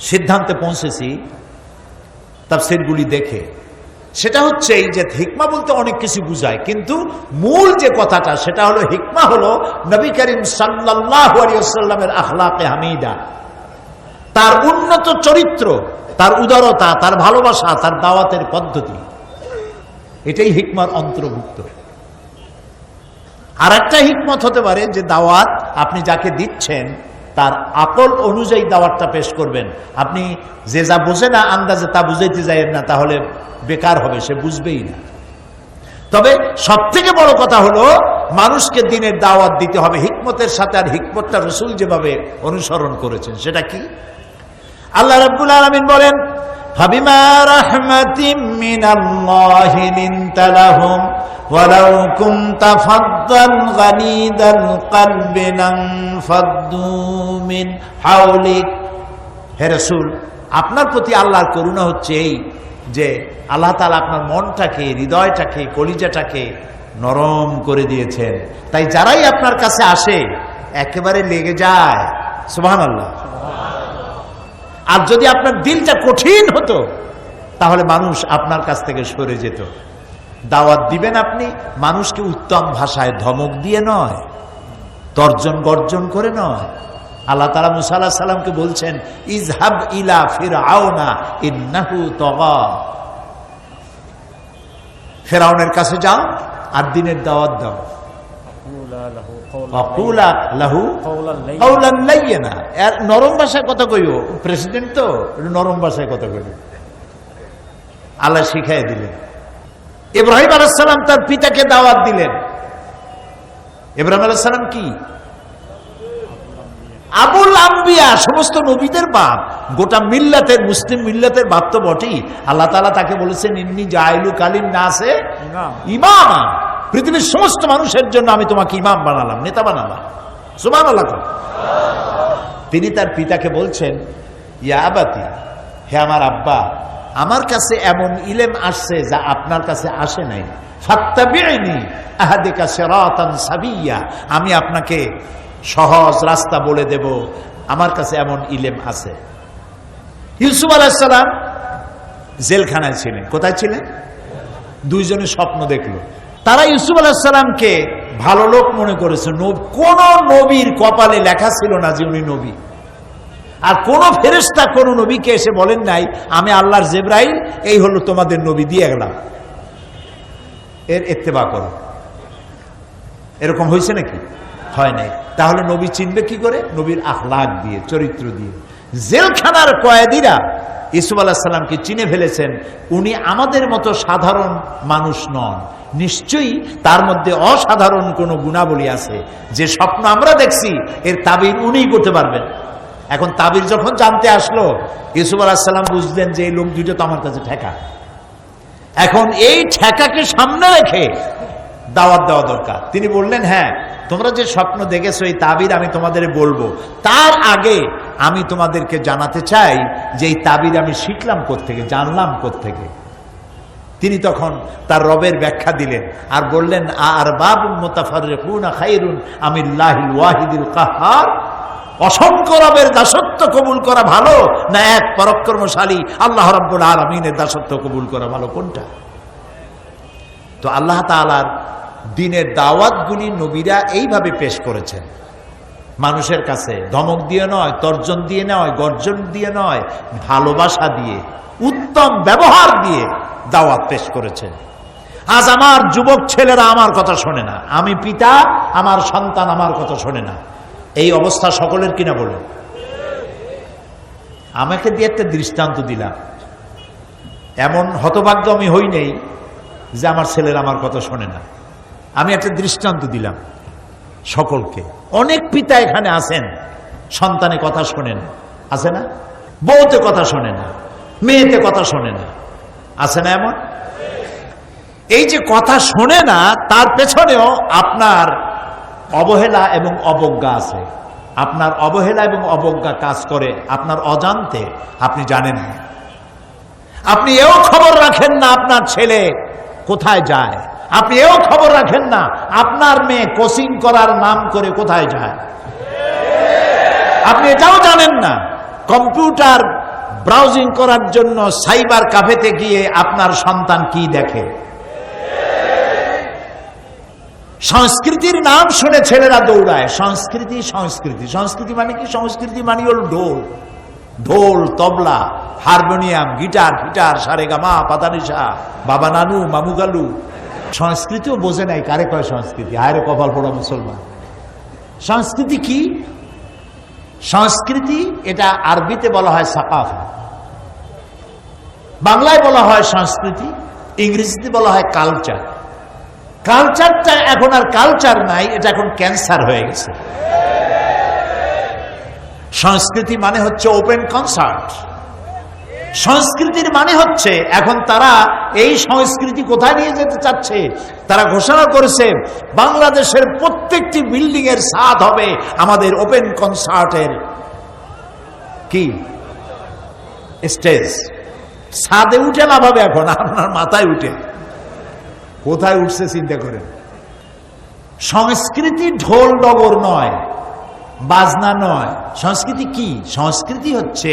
সিদ্ধান্তে পৌঁছেছি তাফসীরগুলি দেখে, সেটা হচ্ছে এই যে হিকমা বলতে অনেক কিছু বুঝায়, কিন্তু মূল যে কথাটা সেটা হলো হিকমা হলো নবী করিম সাল্লাল্লাহু আলাইহি ওয়াসাল্লামের আখলাকে হামিদা, তার উন্নত চরিত্র, তার উদারতা, তার ভালোবাসা, তার দাওয়াতের পদ্ধতি, এটাই হিকমার অন্তর্ভুক্ত। আর একটা হিকমত হতে পারে যে দাওয়াত আপনি যাকে দিচ্ছেন তার আকল অনুযায়ী দাওয়াতটা পেশ করবেন। আপনি যে যা বোঝে না আন্দাজে তা বুঝাইতে যাইয়েন না, তাহলে বেকার হবে, সে বুঝবেই না। তবে সব থেকে বড় কথা হলো মানুষকে দিনের দাওয়াত দিতে হবে হিকমতের সাথে। আর হিকমতটা রাসূল যেভাবে অনুসরণ করেছেন সেটা কি? আল্লাহ রাব্বুল আলামিন বলেন ফাবিমা রাহমাতিম মিনাল্লাহি লিনতা লাহুম ওয়ালাউ কুনতা ফাদ্দান গানিদাল কলবি লানফাদ্দু মিন হাওলিক। হে রাসূল, আপনার প্রতি আল্লাহর করুণা হচ্ছে এই যে আল্লাহ তাআলা আপনার মনটাকে, হৃদয়টাকে, কলিজাটাকে নরম করে দিয়েছেন। তাই যারাই আপনার কাছে আসে একেবারে লেগে যায়। সুবহানাল্লাহ। আর যদি আপনার দিলটা কঠিন হতো তাহলে মানুষ আপনার কাছ থেকে সরে যেত। দাওয়াত দিবেন আপনি মানুষকে উত্তম ভাষায় ধমক দিয়ে নয়, তর্জন গর্জন করে নয়। আল্লাহ তাআলা মূসা আলাইহিস সালামকে বলছেন ইযহাব ইলা ফিরআউনা ইন্নাহু তাগা, ফিরআউনের কাছে যাও আর দিনের দাওয়াত দাও। ওয়াকুলা লাহু কাওলান লাইয়িনা, এর নরম ভাষায় কথা কইও। প্রেসিডেন্ট তো নরম ভাষায় কথা কইও। আল্লাহ শিখাই দিলেন। ইব্রাহিম আলাইহিস সালাম তার পিতাকে দাওয়াত দিলেন। ইব্রাহিম আলাইহিস সালাম কি? আবুল আম্বিয়া, সমস্ত নবীদের বাপ, গোটা মিল্লাতের, মুসলিম মিল্লাতের বাপ তো বটেই। আল্লাহ তাআলা তাকে বলেছেন ইন্নী জাইলু কালিন নাসে ইমামা, পৃথিবীর সমস্ত মানুষের জন্য আমি তোমাকে ইমাম বানালাম, নেতা বানালাম। সুবহানাল্লাহ। তিনি তার পিতাকে বলছেন ইয়া আবাতি, হে আমার আব্বা, আমার কাছে এমন ইলম আসছে যা আপনার কাছে আসে নাই। ফাত্তাবিউনি আহাদিকা সিরাতান সাবিয়্যা, আমি আপনাকে সহজ রাস্তা বলে দেব, আমার কাছে এমন ইলম আছে। ইউসুফ আলাইহিস সালাম জেলখানায় ছিলেন। কোথায় ছিলেন? দুইজনে স্বপ্ন দেখলো। তারা ইউসুফ আলাইহিস সালামকে ভালো লোক মনে করেছে। কোন নবীর কপালে লেখা ছিল না যে উনি নবী। আর কোন ফেরেশতা কোন নবীকে এসে বলেন নাই আমি আল্লাহর জিবরাইল, এই হলো তোমাদের নবী, দিয়ে গেলাম, এর ইত্তেবা করো। এরকম হয়েছে নাকি? হয় নাই। তাহলে নবী চিনবে কি করে? নবীর আখলাক দিয়ে, চরিত্র দিয়ে। জেলখানার কয়েদিরা ইউসুফ আলাইহিস সালামকে চিনে ফেলেছেন, উনি আমাদের মতো সাধারণ মানুষ নন, নিশ্চয়ই তার মধ্যে অসাধারণ কোনো গুণাবলী আছে। যে স্বপ্ন আমরা দেখছি এর তাবির উনিই করতে পারবেন। এখন তাবির যখন জানতে আসলো, ইউসুফ আলাইহিস সালাম বুঝলেন যে এই লোক দুইটা তো আমার কাছে ঠেকা। এখন এই ঠেকাকে সামনে রেখে দাওয়াত দেওয়া দরকার। তিনি বললেন, হ্যাঁ তোমরা যে স্বপ্ন দেখেছো এই তাবির আমি তোমাদের বলবো, তার আগে আমি তোমাদেরকে জানাতে চাই যে এই তাবির আমি শিখলাম কোত্থেকে, জানলাম কোত্থেকে। তিনি তখন তার রবের ব্যাখ্যা দিলেন আর বললেন, আরবাবুন মুতাফাররিকুনা খায়রুন আমিল্লাহিল ওয়াহিদিল কাহ্হার, অসংখ্য রবের দাসত্ব কবুল করা ভালো না এক পরাক্রমশালী আল্লাহ রাব্বুল আলামিনের দাসত্ব কবুল করা ভালো? কোনটা? তো আল্লাহ তাআলার দ্বীনের দাওয়াতগুলি নবীরা এইভাবে পেশ করেছেন, মানুষের কাছে ধমক দিয়ে নয়, তর্জন দিয়ে নয়, গর্জন দিয়ে নয়, ভালোবাসা দিয়ে, উত্তম ব্যবহার দিয়ে দাওয়াত পেশ করেছেন। আজ আমার যুবক ছেলেরা আমার কথা শোনে না, আমি পিতা, আমার সন্তান আমার কথা শোনে না। এই অবস্থা সকলের কিনা বলুন? আমাকে দিয়ে একটা দৃষ্টান্ত দিলাম, এমন হতভাগ্য আমি হই নেই যে আমার ছেলেরা আমার কথা শোনে না। আমি একটা দৃষ্টান্ত দিলাম সকলকে। অনেক পিতা এখানে আছেন, সন্তানে কথা শোনেন, আছে না? বউতে কথা শোনে না, মেয়েতে কথা শোনে না, আছে না এমন? এই যে কথা শোনে না, তার পেছনেও আপনার অবহেলা এবং অবজ্ঞা আছে। আপনার অবহেলা এবং অবজ্ঞা কাজ করে আপনার অজান্তে, আপনি জানেন না। আপনি এও খবর রাখেন না আপনার ছেলে কোথায় যায়, আপনি এও খবর রাখেন না আপনার মেয়ে কোচিং করার নাম করে কোথায় যায়, আপনি এটাও জানেন না কম্পিউটার ব্রাউজিং করার জন্য সাইবার ক্যাফেতে গিয়ে আপনার সন্তান কি দেখে। সংস্কৃতির নাম শুনে ছেলেরা দৌড়ায়। সংস্কৃতি সংস্কৃতি সংস্কৃতি মানে কি? সংস্কৃতি মানে হল ঢোল, ঢোল, তবলা, হারমোনিয়াম, গিটার, ফিটার, সারেগামা, পাতানিশা, বাবা নানু, মামু গালু। সংস্কৃতিও বোঝে নাই কারে কয় সংস্কৃতি। হায়রে কপাল পোড়া মুসলমান। সংস্কৃতি কি? সংস্কৃতি এটা আরবিতে বলা হয় সাকাফা, বাংলায় বলা হয় সংস্কৃতি, ইংরেজিতে বলা হয় কালচার। কালচারটা এখন আর কালচার নাই, এটা এখন ক্যান্সার হয়ে গেছে। সংস্কৃতি মানে হচ্ছে ওপেন কনসার্ট। সংস্কৃতির মানে হচ্ছে এখন তারা এই সংস্কৃতি কোথায় নিয়ে যেতে চাচ্ছে, তারা ঘোষণা করেছে বাংলাদেশের প্রত্যেকটি বিল্ডিং এর ছাদ হবে আমাদের ওপেন কনসার্টের কি স্টেজ। ছাদে উঠে লাভ হবে এখন, আপনার মাথায় উঠে। কোথায় উঠছে চিন্তা করেন। সংস্কৃতি ঢোল ডগর নয়, বাজনা নয়। সংস্কৃতি কি? সংস্কৃতি হচ্ছে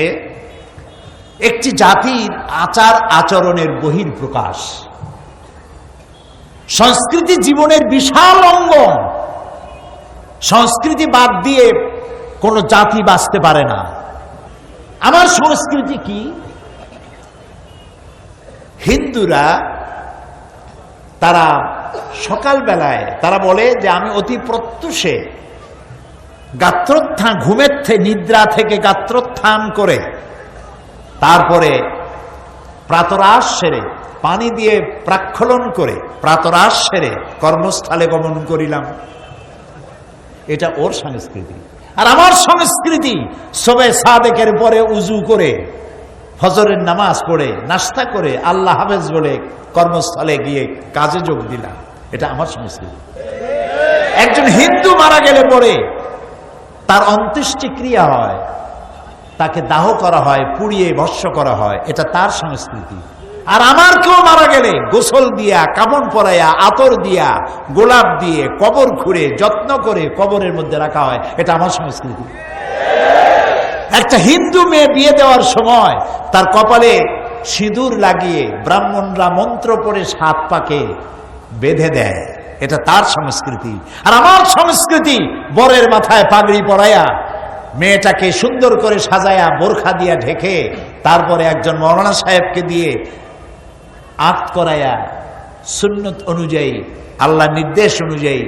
একটি জাতির আচার আচরণের বহিঃপ্রকাশ। সংস্কৃতি জীবনের বিশাল অঙ্গন। সংস্কৃতি বাদ দিয়ে কোনো জাতি বাঁচতে পারে না। আমার সংস্কৃতি কি? হিন্দুরা তারা সকালবেলায় তারা বলে যে আমি অতি প্রত্যুষে গাত্রোত্থান, ঘুমের নিদ্রা থেকে গাত্রোত্থান করে তারপরে প্রাতরাশ সেরে পানি দিয়ে প্রাক্ষলন করে প্রাতরাশ সেরে কর্মস্থলে গমন করিলাম। এটা ওর সংস্কৃতি। আর আমার সংস্কৃতি সবে সাদেকের পরে উজু করে ফজরের নামাজ পড়ে নাস্তা করে আল্লাহ হাফেজ বলে কর্মস্থলে গিয়ে কাজে যোগ দিলাম। এটা আমার সংস্কৃতি। একজন হিন্দু মারা গেলে পরে তার অন্ত্যেষ্টিক্রিয়া হয়, তাকে দাহ করা হয়, পুড়িয়ে ভস্য করা হয়, এটা তার সংস্কৃতি। আর আমার কেউ মারা গেলে গোসল দিয়া, কাপন পরাইয়া, আতর দিয়া, গোলাপ দিয়ে কবর খুঁড়ে যত্ন করে কবরের মধ্যে রাখা হয়, এটা আমার সংস্কৃতি। একটা হিন্দু মেয়ে বিয়ে দেওয়ার সময় তার কপালে সিঁদুর লাগিয়ে ব্রাহ্মণরা মন্ত্র পড়ে 7 পাকে বেঁধে দেয়, এটা তার সংস্কৃতি। আর আমার সংস্কৃতি বরের মাথায় পাগড়ি পরাইয়া, মেয়েটাকে সুন্দর করে সাজায়া বোরখা দিয়া ঢেকে, তারপরে একজন মৌলানা সাহেবকে দিয়ে আক্ত করাইয়া সুন্নত অনুযায়ী, আল্লাহ নির্দেশ অনুযায়ী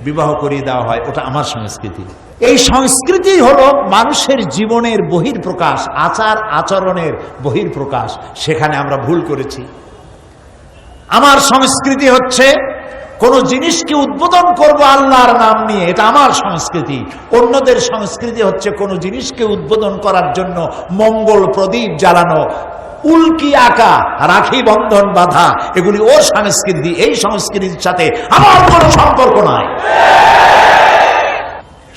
বিবাহ করিয়ে দেওয়া হয়। ওটা আমার সংস্কৃতি। এই সংস্কৃতি হলো মানুষের জীবনের বহির্প্রকাশ, আচার আচরণের বহির্প্রকাশ। সেখানে আমরা ভুল করেছি। আমার সংস্কৃতি হচ্ছে কোন জিনিসকে উদ্বোধন করব আল্লাহর নাম নিয়ে, এটা আমার সংস্কৃতি। অন্যদের সংস্কৃতি হচ্ছে কোন জিনিসকে উদ্বোধন করার জন্য মঙ্গল প্রদীপ জ্বালানো, উল্কি আঁকা, রাখি বন্ধন বাঁধা, এগুলি ওর সংস্কৃতি। এই সংস্কৃতির সাথে আমার কোনো সম্পর্ক নাই।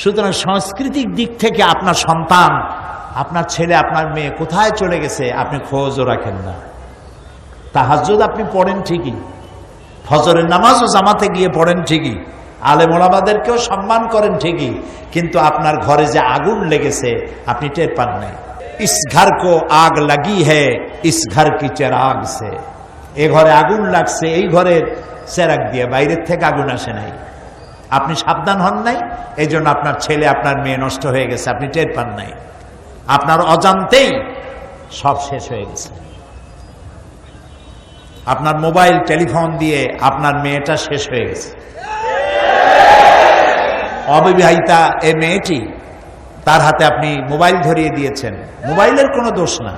সুতরাং সাংস্কৃতিক দিক থেকে আপনার সন্তান, আপনার ছেলে, আপনার মেয়ে কোথায় চলে গেছে আপনি খোঁজও রাখেন না। তাহাজ্জুদ আপনি পড়েন ঠিকই, ফজরের নামাজও জামাতে গিয়ে পড়েন ঠিকই, আলেম ওলামাদেরকেও সম্মান করেন ঠিকই, কিন্তু আপনার ঘরে যে আগুন লেগেছে আপনি টের পান নাই। ইস ঘর কো আগ লাগি হে ইস ঘর কি চেরাগ সে, এ ঘরে আগুন লাগছে এই ঘরের চেরাগ দিয়ে, বাইরের থেকে আগুন আসে নাই। আপনি সাবধান হন নাই, এই জন্য আপনার ছেলে আপনার মেয়ে নষ্ট হয়ে গেছে, আপনি টের পান নাই। আপনার অজান্তেই সব শেষ হয়ে গেছে। আপনার মোবাইল টেলিফোন দিয়ে আপনার মেয়েটা শেষ হয়ে গেছে। অবিবাহিতা এই মেয়েটি, তার হাতে আপনি মোবাইল ধরিয়ে দিয়েছেন। মোবাইলের কোনো দোষ না,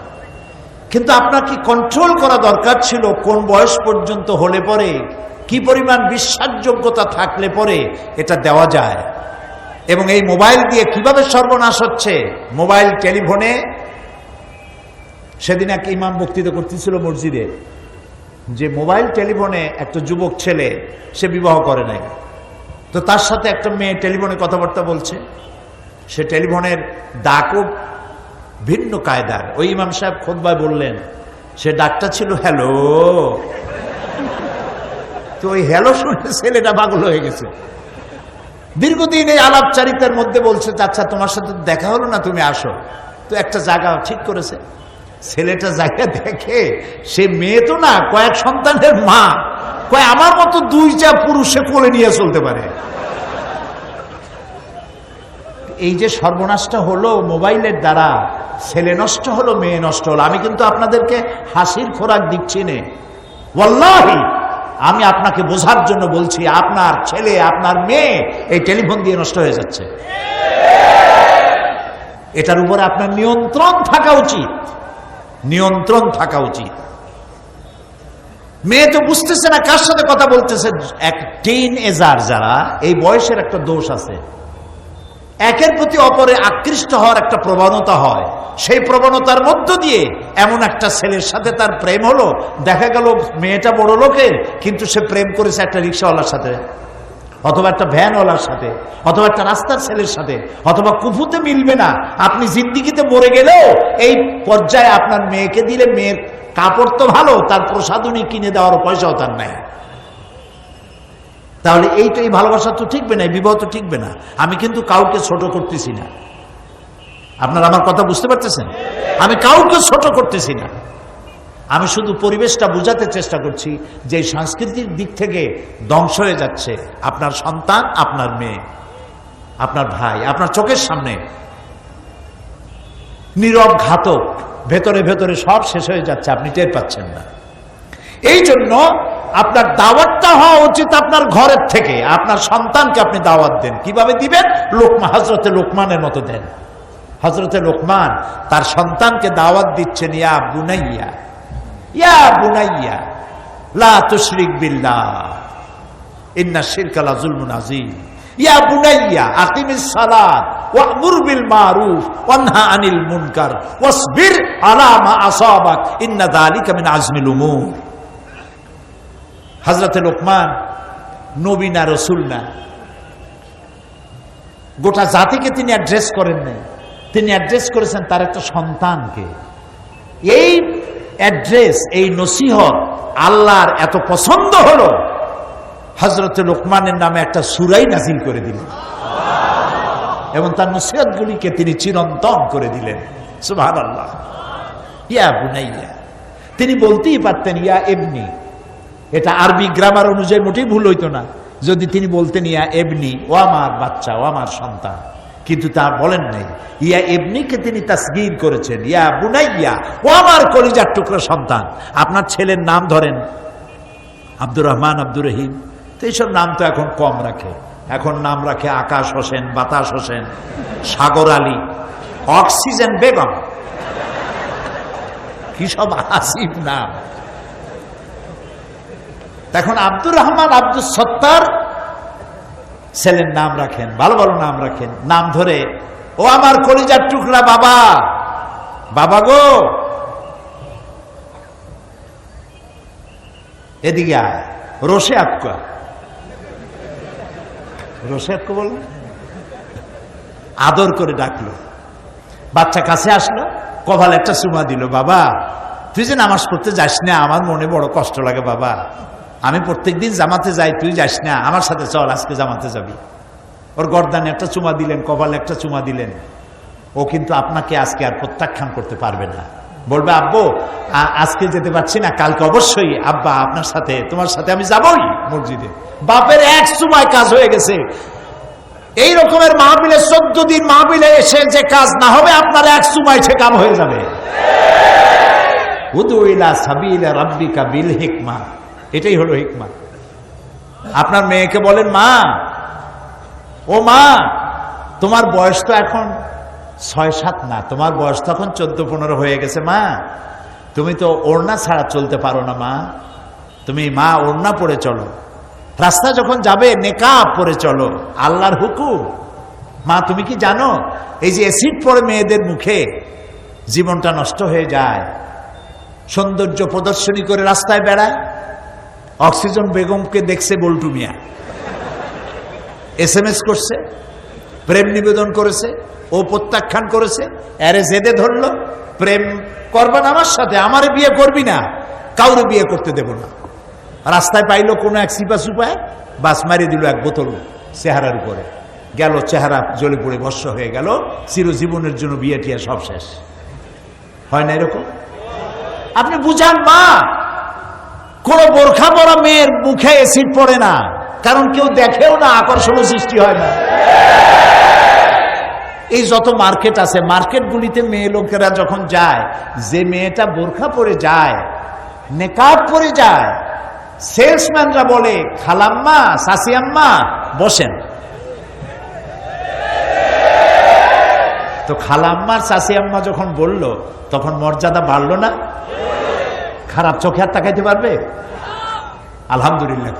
কিন্তু আপনাকে কন্ট্রোল করা দরকার ছিল কোন বয়স পর্যন্ত হলে পরে, কি পরিমাণ বিশ্বাসযোগ্যতা থাকলে পরে এটা দেওয়া যায়। এবং এই মোবাইল দিয়ে কিভাবে সর্বনাশ হচ্ছে। মোবাইল টেলিফোনে, সেদিন এক ইমাম বক্তৃতা করতেছিল মসজিদে, যে মোবাইল টেলিফোনে একটা যুবক ছেলে, সে বিবাহ করে নাই, তো তার সাথে একটা মেয়ে টেলিফোনে কথাবার্তা বলছে। সে টেলিফোনের ডাকও ভিন্ন কায়দার। ওই ইমাম সাহেব খুতবায় বললেন, সে ডাকটা ছিল হ্যালো। তো ওই হ্যালো শুনে ছেলেটা পাগল হয়ে গেছে। দীর্ঘদিন এই আলাপচারিতার মধ্যে বলছে, আচ্ছা তোমার সাথে দেখা হলো না, তুমি আসো। তো একটা জায়গা ঠিক করেছে। ছেলেটা জায়গা দেখে, সে মেয়ে তো না, কয়েক সন্তানের মা, কয় আমার মতো দুইটা পুরুষে কোলে নিয়ে চলতে পারে। এই যে সর্বনাশটা হলো মোবাইলের দ্বারা, ছেলে নষ্ট হলো, মেয়ে নষ্ট হলো। আমি কিন্তু আপনাদেরকে হাসির খোরাক দিচ্ছি না, ওয়াল্লাহি আমি আপনাকে বোঝার জন্য বলছি। আপনার ছেলে, আপনার মেয়ে এই টেলিফোন দিয়ে নষ্ট হয়ে যাচ্ছে। এটার উপরে আপনার নিয়ন্ত্রণ থাকা উচিত, নিয়ন্ত্রণ থাকা উচিত। মেয়ে তো বুঝতেছে না কার সাথে কথা বলতেছে। এক টিন এজার যারা, এই বয়সের একটা দোষ আছে, একের প্রতি অপরে আকৃষ্ট হওয়ার একটা প্রবণতা হয়। সেই প্রবণতার মধ্য দিয়ে এমন একটা ছেলের সাথে তার প্রেম হলো, দেখা গেল মেয়েটা বড় লোকের, কিন্তু সে প্রেম করেছে একটা রিক্সাওয়ালার সাথে, অথবা একটা ভ্যানওয়ালার সাথে, অথবা একটা রাস্তার ছেলের সাথে, অথবা কুফুতে মিলবে না। আপনি জিন্দিগিতে মরে গেলেও এই পর্যায়ে আপনার মেয়েকে দিলে, মেয়ের কাপড় তো ভালো, তার প্রসাধনী কিনে দেওয়ার পয়সাও তার নাই। তাহলে এই ভালোবাসা তো ঠিকবে না, এই বিবাহ তো ঠিকবে না। আমি কিন্তু কাউকে ছোট করতেছি না, আপনারা আমার কথা বুঝতে পারতেছেন? আমি কাউকে ছোট করতেছি না, আমি শুধু পরিবেশটা বোঝাতে চেষ্টা করছি যে সাংস্কৃতিক দিক থেকে ধ্বংস হয়ে যাচ্ছে আপনার সন্তান, আপনার মেয়ে, আপনার ভাই, আপনার চোখের সামনে নীরব ঘাতক, ভেতরে ভেতরে সব শেষ হয়ে যাচ্ছে, আপনি টের পাচ্ছেন না। এই জন্য আপনার দাওয়াতটা হওয়া উচিত আপনার ঘরের থেকে। আপনার সন্তানকে আপনি দাওয়াত দেন। কিভাবে দিবেন? হযরতে লোকমানের মতো দেন। হযরতে লোকমান তার সন্তানকে দাওয়াত দিচ্ছেন, ইয়া বুনাইয়া, ইয়া বুনাইয়া লা তুশরিক বিল্লাহ ইন্না শিরকা লাযুলমুন আযীম, ইয়া বুনাইয়া আকিমিস সালাত ওয়া'মুর বিল মারুফ ওয়ানহা আনিল মুনকার ওয়াসবির আলা মা আসাবাক ইন্না যালিকা মিন আজমিল উমুর। হযরতে লোকমান নবী না, রাসূল না, গোটা জাতিকে তিনি অ্যাড্রেস করেন নাই, তিনি অ্যাড্রেস করেছেন তার একটা সন্তানকে। এই অ্যাড্রেস, এই নসিহত আল্লাহর এত পছন্দ হলো, হযরতে লোকমানের নামে একটা সূরাই নাযিল করে দিলেন এবং তার নসিহতগুলিকে তিনি চিরন্তন করে দিলেন। সুবহানাল্লাহ। ইয়া বুনাইয়া, তিনি বলতেই পারতেন ইয়া ইবনি, এটা আরবি গ্রামার অনুযায়ী মোটেই ভুল হইতো না যদি তিনি বলতেন ইয়া এবনি, ও আমার বাচ্চা, ও আমার সন্তান, কিন্তু তা বলেন নাই। ইয়া এবনিকে তিনি তাসগীর করেছেন, ইয়া বুনাইয়া, ও আমার কলিজার টুকরা সন্তান। আপনার ছেলের নাম ধরেন আব্দুর রহমান, আব্দুর রহিম, তো এইসব নাম তো এখন কম রাখে। এখন নাম রাখে আকাশ হোসেন, বাতাস হোসেন, সাগর আলী, অক্সিজেন বেগম, কি সব আসিফ নাম। এখন আব্দুর রহমান, আব্দুল সত্তার ছেলের নাম রাখেন, ভালো ভালো নাম রাখেন। নাম ধরে, ও আমার কলিজার টুকরা বাবা, বাবা গো এদিকে আয়, রোশে আক্কা, রোশে আক্কা বল, আদর করে ডাকলো। বাচ্চা কাছে আসলো, কপাল একটা চুমা দিল। বাবা তুই যে নামাজ পড়তে যাস না, আমার মনে বড় কষ্ট লাগে বাবা। আমি প্রত্যেকদিন জামাতে যাই, তুই যাস না, আমার সাথে চল, আজকে জামাতে যাবি। ওর গর্দানে একটা চুমা দিলেন, কপালে একটা চুমা দিলেন। ও কিন্তু আপনাকে আজকে আর প্রত্যাখ্যান করতে পারবে না, বলবে আব্বু আজকে যেতে পারছি না, কালকে অবশ্যই আব্বা আপনার সাথে, তোমার সাথে আমি যাবই মসজিদে। বাপের এক চুমায় কাজ হয়ে গেছে। এই রকমের মাহফিলে 14 দিন মাহফিলে এসে যে কাজ না হবে, আপনার এক চুমায় সে কাম হয়ে যাবে। উদু ইলা সাবিলা রাব্বিকা বিল হিকমা, এটাই হলো হিকমা। আপনার মেয়েকে বলেন, মা, ও মা, তোমার বয়স তো এখন 6-7 না, তোমার বয়স তো এখন 14-15 হয়ে গেছে। মা তুমি তো ওড়না ছাড়া চলতে পারো না, মা তুমি মা ওড়না পরে চলো, রাস্তা যখন যাবে নেকাব পরে চলো, আল্লাহর হুকুম। মা তুমি কি জানো, এই যে অ্যাসিড পড়ে মেয়েদের মুখে জীবনটা নষ্ট হয়ে যায়, সৌন্দর্য প্রদর্শনী করে রাস্তায় বেড়ায়। অক্সিজেন বেগমকে দেখছে বল্টু মিয়া, SMS করছে, প্রেম নিবেদন করেছে, ও প্রত্যাখ্যান করেছে। আরে জেদে ধরলো, প্রেম করবা না আমার সাথে, আমারে বিয়ে করবি না, কাউরে বিয়ে করতে দেব না। রাস্তায় পাইলো কোনো এক সিপা সুপায়, বাস মারিয়ে দিল এক বোতল চেহারার উপরে, গেল চেহারা জ্বলে পড়ে ভস্ম হয়ে গেল, চিরজীবনের জন্য বিয়ে টিয়া সব শেষ। হয় না এরকম? আপনি বুঝান মা, কোন বোরখা পরা মেয়ের মুখে অ্যাসিড পড়ে না, কারণ কেউ দেখেও না, আকর্ষণ সৃষ্টি হয় না। এই যত মার্কেট আছে, মার্কেটগুলিতে মেয়ে লোকেরা যখন যায়, যে মেয়েটা বোরখা পরে যায়, নেকাব পরে যায়, সেলসম্যানরা বলে খালাম্মা, সাসিয়াম্মা বসেন। তো খালাম্মার সাসিয়াম্মা যখন বলল, তখন মর্যাদা বাড়লো না? খারাপ চোখে আর তাকাইতে পারবে? আলহামদুলিল্লাহ।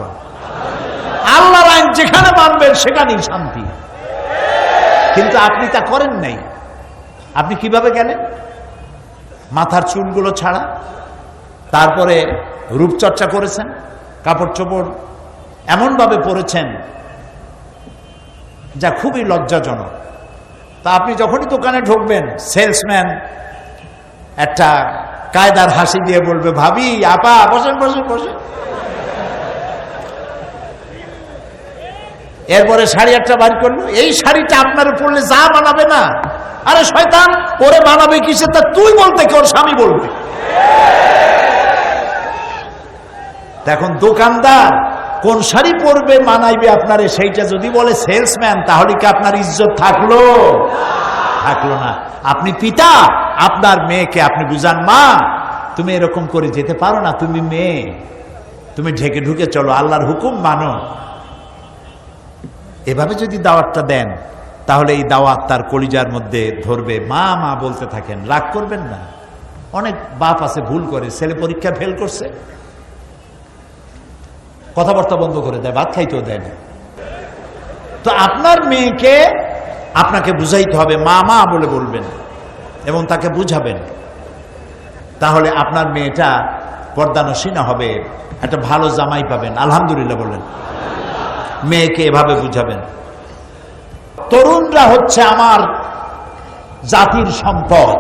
আল্লাহর আইন যেখানে মানবেন সেখানেই শান্তি। কিন্তু আপনি তা করেন নাই। আপনি কিভাবে গেলেন? মাথার চুলগুলো ছাড়া, তারপরে রূপচর্চা করেছেন, কাপড় চোপড় এমনভাবে পরেছেন যা খুবই লজ্জাজনক। তা আপনি যখনই দোকানে ঢুকবেন, সেলসম্যান একটা কায়দার হাসি দিয়ে বলবে, ভাবি, আপা, বসেন বসেন বসেন। এরপরে শাড়ি একটা বাড়ি করলো, এই শাড়িটা আপনার পরলে যা মানাবে না। আরে শয়তান, ওরে মানাবে কিসে? তা তুই বলতে কি ওর স্বামী বলবে? এখন দোকানদার কোন শাড়ি পরবে মানাইবে আপনারে, সেইটা যদি বলে সেলসম্যান, তাহলে কি আপনার ইজ্জত থাকলো? থাকলো না। আপনি পিতা, আপনার মেয়েকে আপনি বুঝান, মা তুমি এরকম করে যেতে পারো না, তুমি মেয়ে, তুমি ঢেকে ঢুকে চলো, আল্লাহর হুকুম মানো। এভাবে যদি দাওয়াতটা দেন, তাহলে এই দাওয়াত তার কলিজার মধ্যে ধরবে। মা মা বলতে থাকেন, রাগ করবেন না। অনেক বাপ আছে ভুল করে, ছেলে পরীক্ষা ফেল করছে, কথাবার্তা বন্ধ করে দেয়, ভাত খাইতেও দেয় না। তো আপনার মেয়েকে আপনাকে বুঝাইতে হবে, মা মা বলে বলবেন এবং তাকে বুঝাবেন। তাহলে আপনার মেয়েটা পর্দানসীনা হবে, একটা ভালো জামাই পাবেন। আলহামদুলিল্লাহ বলেন। মেয়েকে এভাবে বুঝাবেন। তরুণরা হচ্ছে আমার জাতির সম্পদ।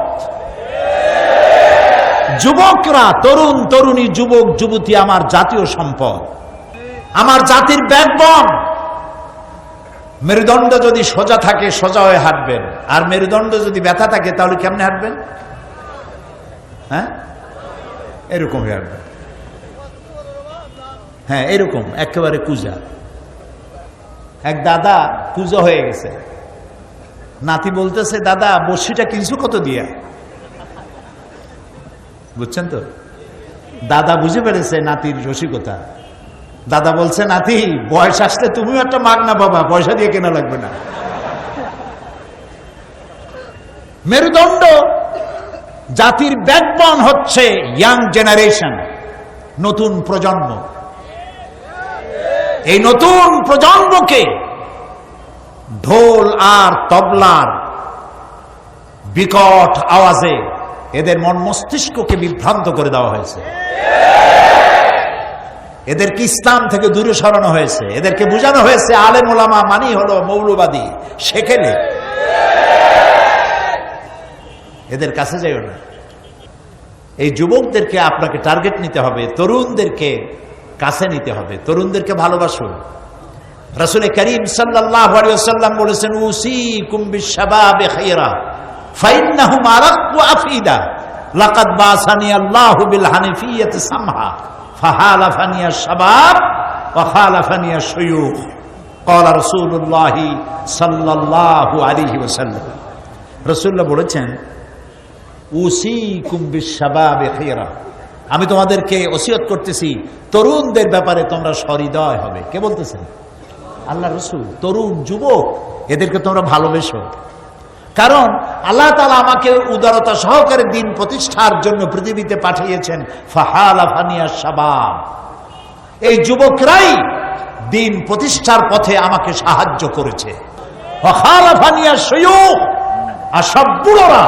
যুবকরা, তরুণ তরুণী, যুবক যুবতী আমার জাতীয় সম্পদ, আমার জাতির ব্যাকবোন। মেরুদণ্ড যদি সোজা থাকে, সোজা হয়ে হাঁটবেন, আর মেরুদণ্ড যদি ব্যথা থাকে, তাহলে কেমনে হাঁটবেন? হ্যাঁ, এরকম হয়ে হাঁটবেন। হ্যাঁ এরকম একেবারে কুজা। এক দাদা কুজা হয়ে গেছে, নাতি বলতেছে দাদা বড়শিটা কিনছো কত দিয়া? বুঝছেন তো, দাদা বুঝে ফেলেছে নাতির রসিকতা। দাদা বলছে নাতি বয়স আসলে তুমিও একটা মাগনা বাবা, পয়সা দিয়ে কেনা লাগবে না। মেরুদণ্ড জাতির ব্যাকবোন হচ্ছে ইয়াং জেনারেশন, নতুন প্রজন্ম। এই নতুন প্রজন্মকে ঢোল আর তবলার বিকট আওয়াজে এদের মন মস্তিষ্ককে বিভ্রান্ত করে দেওয়া হয়েছে। এদেরকে ইসলাম থেকে দূরে সরানো হয়েছে। এদেরকে বোঝানো হয়েছে আলেম ওলামা মানি হলো মৌলবাদী, সেখানে এদের কাছে যাইও না। এই যুবকদেরকে আপনাকে টার্গেট নিতে হবে, তরুণদেরকে কাছে নিতে হবে, তরুণদেরকে ভালোবাসুন। রাসূল করিম সাল্লাল্লাহু আলাইহি ওয়াসাল্লাম বলেছেন উসিকুম বিশ-শাবাবি খায়রা ফাইন্নাহুম আরাক্কু আফিদা লাকাদ বাসানি আল্লাহু বিল হানিফিয়্যাতি সামহা ফাহালাফানি আশ-শাবাব ওয়া খালাফানি আশ-শুয়ুখ ক্বালা রাসূলুল্লাহ সাল্লাল্লাহু আলাইহি ওয়াসাল্লাম। রাসূলুল্লাহ বলেছেন উসিকুম বিশ-শাবাবি খায়রা, আমি তোমাদেরকে ওসিয়ত করতেছি তরুণদের ব্যাপারে তোমরা সহৃদয় হবে। কে বলতেছেন? আল্লাহ রাসূল। তরুণ যুবক এদেরকে তোমরা ভালোবেসো, কারণ আল্লাহ তাআলা আমাকে উদারতা সহকারে দিন প্রতিষ্ঠার জন্য পৃথিবীতে পাঠিয়েছেন। ফাহালাফানি আশ-শাবাব, এই যুবকরাই দিন প্রতিষ্ঠার পথে আমাকে সাহায্য করেছে। ওয়া খালাফানি আশ-শুয়ুখ, আর সব বুড়োরা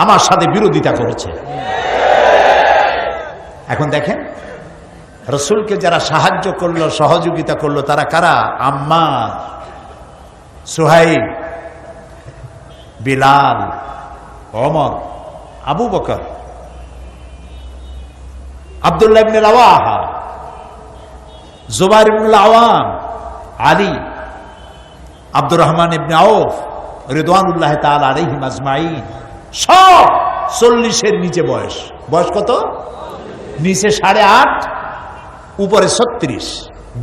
আমার সাথে বিরোধিতা করেছে। এখন দেখেন রাসূলকে যারা সাহায্য করলো, সহযোগিতা করলো, তারা কারা? আম্মার, সুহাইব, বিলাল, ওমর, আবু বকর, আব্দুল্লাহ ইবনে রাওয়াহা, জুবাইর ইবনুল আওয়াম, আলী, আব্দুর রহমান ইবনে আউফ রিদওয়ানুল্লাহ তাআলা আলাইহিম আজমাইন। সব 40-এর নিচে বয়স। বয়স কত? নিচে 8.5, উপরে 36,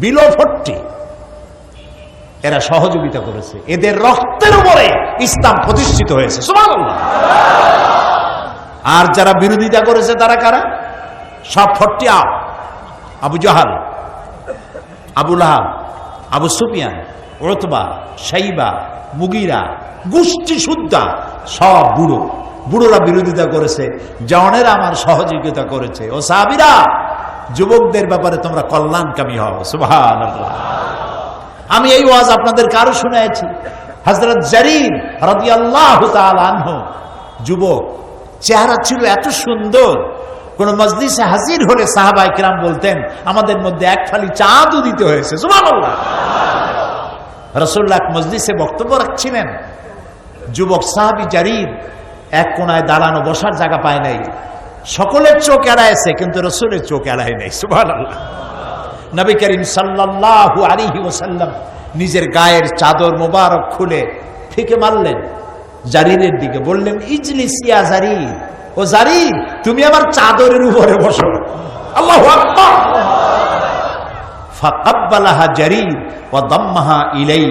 বিলো 40। এরা সহযোগিতা করেছে, এদের রক্তের উপরে ইসলাম প্রতিষ্ঠিত হয়েছে। সুবহানাল্লাহ। আর যারা বিরোধিতা করেছে তারা কারা? সব 40 আবু জাহাল, আবু লাহাব, আবু সুফিয়ান, উতবা, শাইবা, মুগিরা, গোষ্ঠী সুদ্ধা, সব বুড়ো। বুড়োরা বিরোধিতা করেছে, জওয়ানেরা আমার সহযোগিতা করেছে। ও সাহাবীরা, যুবকদের ব্যাপারে তোমরা কল্যাণকামী হও। সুবহানাল্লাহ। আমি এই ওয়াজ আপনাদের কারো শুনাইছি। হযরত জারীর রাদিয়াল্লাহু তাআলা আনহু যুবক, চেহারা ছিল এত সুন্দর, কোন মজলিসে হাজির হলে সাহাবায়ে কিরাম বলতেন আমাদের মধ্যে এক ফালি চাঁদও দিতে হয়েছে। সুবহানাল্লাহ। রাসূলুল্লাহ মজলিসে বক্তব্য রাখছিলেন, যুবক সাহাবী জারীর এক কোনায় দাঁড়ানো, বসার জায়গা পায় নাই। সকলের চোখ এড়াইছে, কিন্তু রাসূলের চোখ এড়ায় নাই। সুবহানাল্লাহ। নবী করিম সাল্লাল্লাহু আলাইহি ওয়াসাল্লাম নিজের গায়ের চাদর মোবারক খুলে ফিকে মারলেন জারীরের দিকে, বললেন ইজলিস ইয়া জারীর, ও জারীর তুমি আমার চাদরের উপরে বসো। আল্লাহু আকবার। ফাকাব্বালাহা জারীর ওয়া দাম্মাহা ইলাই,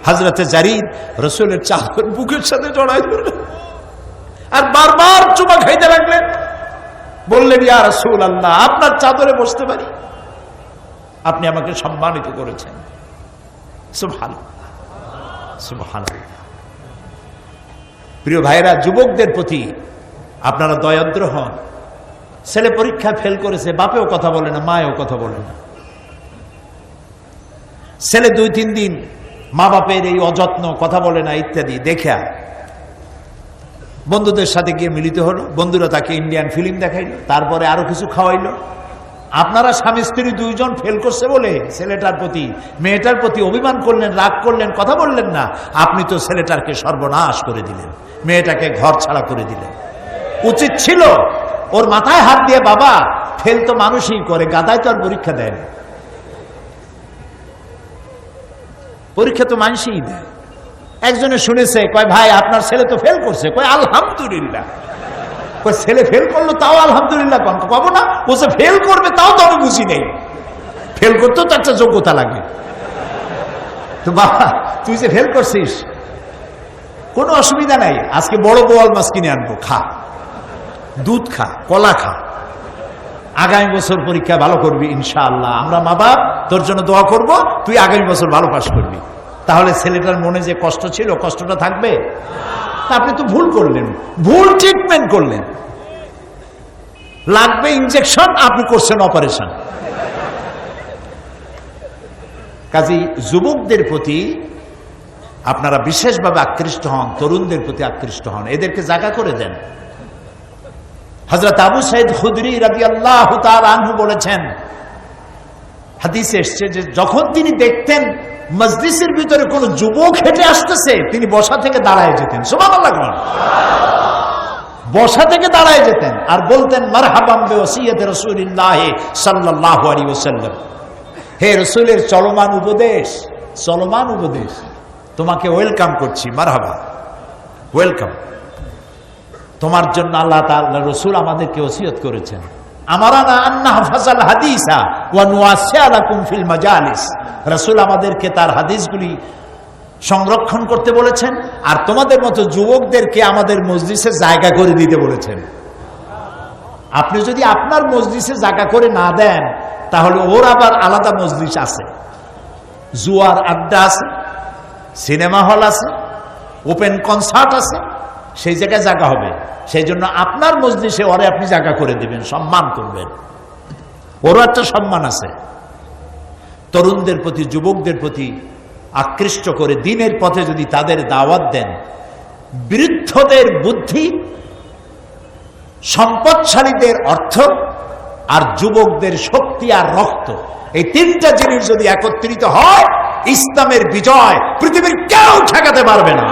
হযরতে জারীর রাসূলের চাদর বুকের সাথে জড়ায় ধরলেন আর বারবার চুমা খাইতে লাগলেন। বললেন ইয়া রাসূলুল্লাহ, আপনার চাদরে বসতে পারি? আপনি আমাকে সম্মানিত করেছেন। সুবহানাল্লাহ, সুবহানাল্লাহ। প্রিয় ভাইরা, যুবকদের প্রতি আপনারা দয়াদ্র হন। ছেলে পরীক্ষা ফেল করেছে, বাপেও কথা বলে না, মায়েও কথা বলে না। ছেলে 2-3 দিন মা বাপের এই অযত্ন, কথা বলে না ইত্যাদি দেখা বন্ধুদের সাথে গিয়ে মিলিত হলো। বন্ধুরা তাকে ইন্ডিয়ান ফিল্ম দেখাইলো, তারপরে আরো কিছু খাওয়াইলো। আপনারা স্বামী স্ত্রী 2 জন ফেল করছে বলে ছেলেটার প্রতি মেয়েটার প্রতি অভিমান করলেন, রাগ করলেন, কথা বললেন না। আপনি তো ছেলেটাকে সর্বনাশ করে দিলেন, মেয়েটাকে ঘর ছাড়া করে দিলেন। উচিত ছিল ওর মাথায় হাত দিয়ে, বাবা ফেল তো মানুষই করে, গাধায় তো আর পরীক্ষা দেয় না। পরীক্ষা তো মানুষই দেয়। একজনে শুনেছে, কয় ভাই আপনার ছেলে তো ফেল করছে। কয় আলহামদুলিল্লাহ। কয় ছেলে ফেল করলো তাও আলহামদুলিল্লাহ কব না, ও যে ফেল করবে তাও তো আমি বুঝি নেই। ফেল করতেও তো একটা যোগ্যতা লাগে। তো বাবা তুই যে ফেল করছিস কোনো অসুবিধা নাই, আজকে বড় বোয়াল মাছ কিনে আনবো, খা, দুধ খা, কলা খা, আগামী বছর পরীক্ষা ভালো করবি ইনশাআল্লাহ। আমরা মা বাপ তোর জন্য দোয়া করব, তুই আগামী বছর ভালো পাস করবি। তাহলে ছেলেটার মনে যে কষ্ট ছিল কষ্টটা থাকবে? তা আপনি তো ভুল করলেন, ভুল ট্রিটমেন্ট করলেন। লাগবে ইনজেকশন, আপনি করছেন অপারেশন। কাজেই যুবকদের প্রতি আপনারা বিশেষভাবে আকৃষ্ট হন, তরুণদের প্রতি আকৃষ্ট হন, এদেরকে জায়গা করে দেন। হযরত আবু সাঈদ খুদরি রাদিয়াল্লাহু তাআলা আনহু বলেছেন, হাদিসে এসেছে যে যখন তিনি দেখতেন মজলিসের ভিতরে কোন যুবক হেঁটে আসতেছে, তিনি বসা থেকে দাঁড়ায় যেতেন। সুবহানাল্লাহ, বসা থেকে দাঁড়ায় যেতেন আর বলতেন মারহাবাম বিওসিয়্যতি রাসূলিল্লাহ সাল্লাল্লাহু আলাইহি ওয়াসাল্লাম, হে রাসূলের চলমান উপদেশ, চলমান উপদেশ, তোমাকে ওয়েলকাম করছি, মারহাবা, ওয়েলকাম। তোমার জন্য আল্লাহ তাআলা রাসূল আমাদেরকে ওসিয়ত করেছেন, আমারানা আন নাহফাযাল হাদিসা ওয়া নুওয়াসিআ লাকুম ফিল মাজালিস। রাসূল আমাদেরকে তার হাদিসগুলি সংরক্ষণ করতে বলেছেন আর তোমাদের মতো যুবকদেরকে আমাদের মজলিসে জায়গা করে দিতে বলেছেন। আপনি যদি আপনার মজলিসে জায়গা করে না দেন, তাহলে ওর আবার আলাদা মজলিস আছে, জুয়ার আড্ডা আছে, সিনেমা হল আছে, ওপেন কনসার্ট আছে, সেই জায়গায় জায়গা হবে। সেই জন্য আপনার মজলিসে ওরে আপনি জায়গা করে দিবেন, সম্মান করবেন, ওরও একটা সম্মান আছে। তরুণদের প্রতি, যুবকদের প্রতি আকৃষ্ট করে দ্বীনের পথে যদি তাদের দাওয়াত দেন, বৃদ্ধদের বুদ্ধি, সম্পদশালীদের অর্থ আর যুবকদের শক্তি আর রক্ত, এই তিনটা জিনিস যদি একত্রিত হয়, ইসলামের বিজয় পৃথিবীর কেউ ঠেকাতে পারবে না।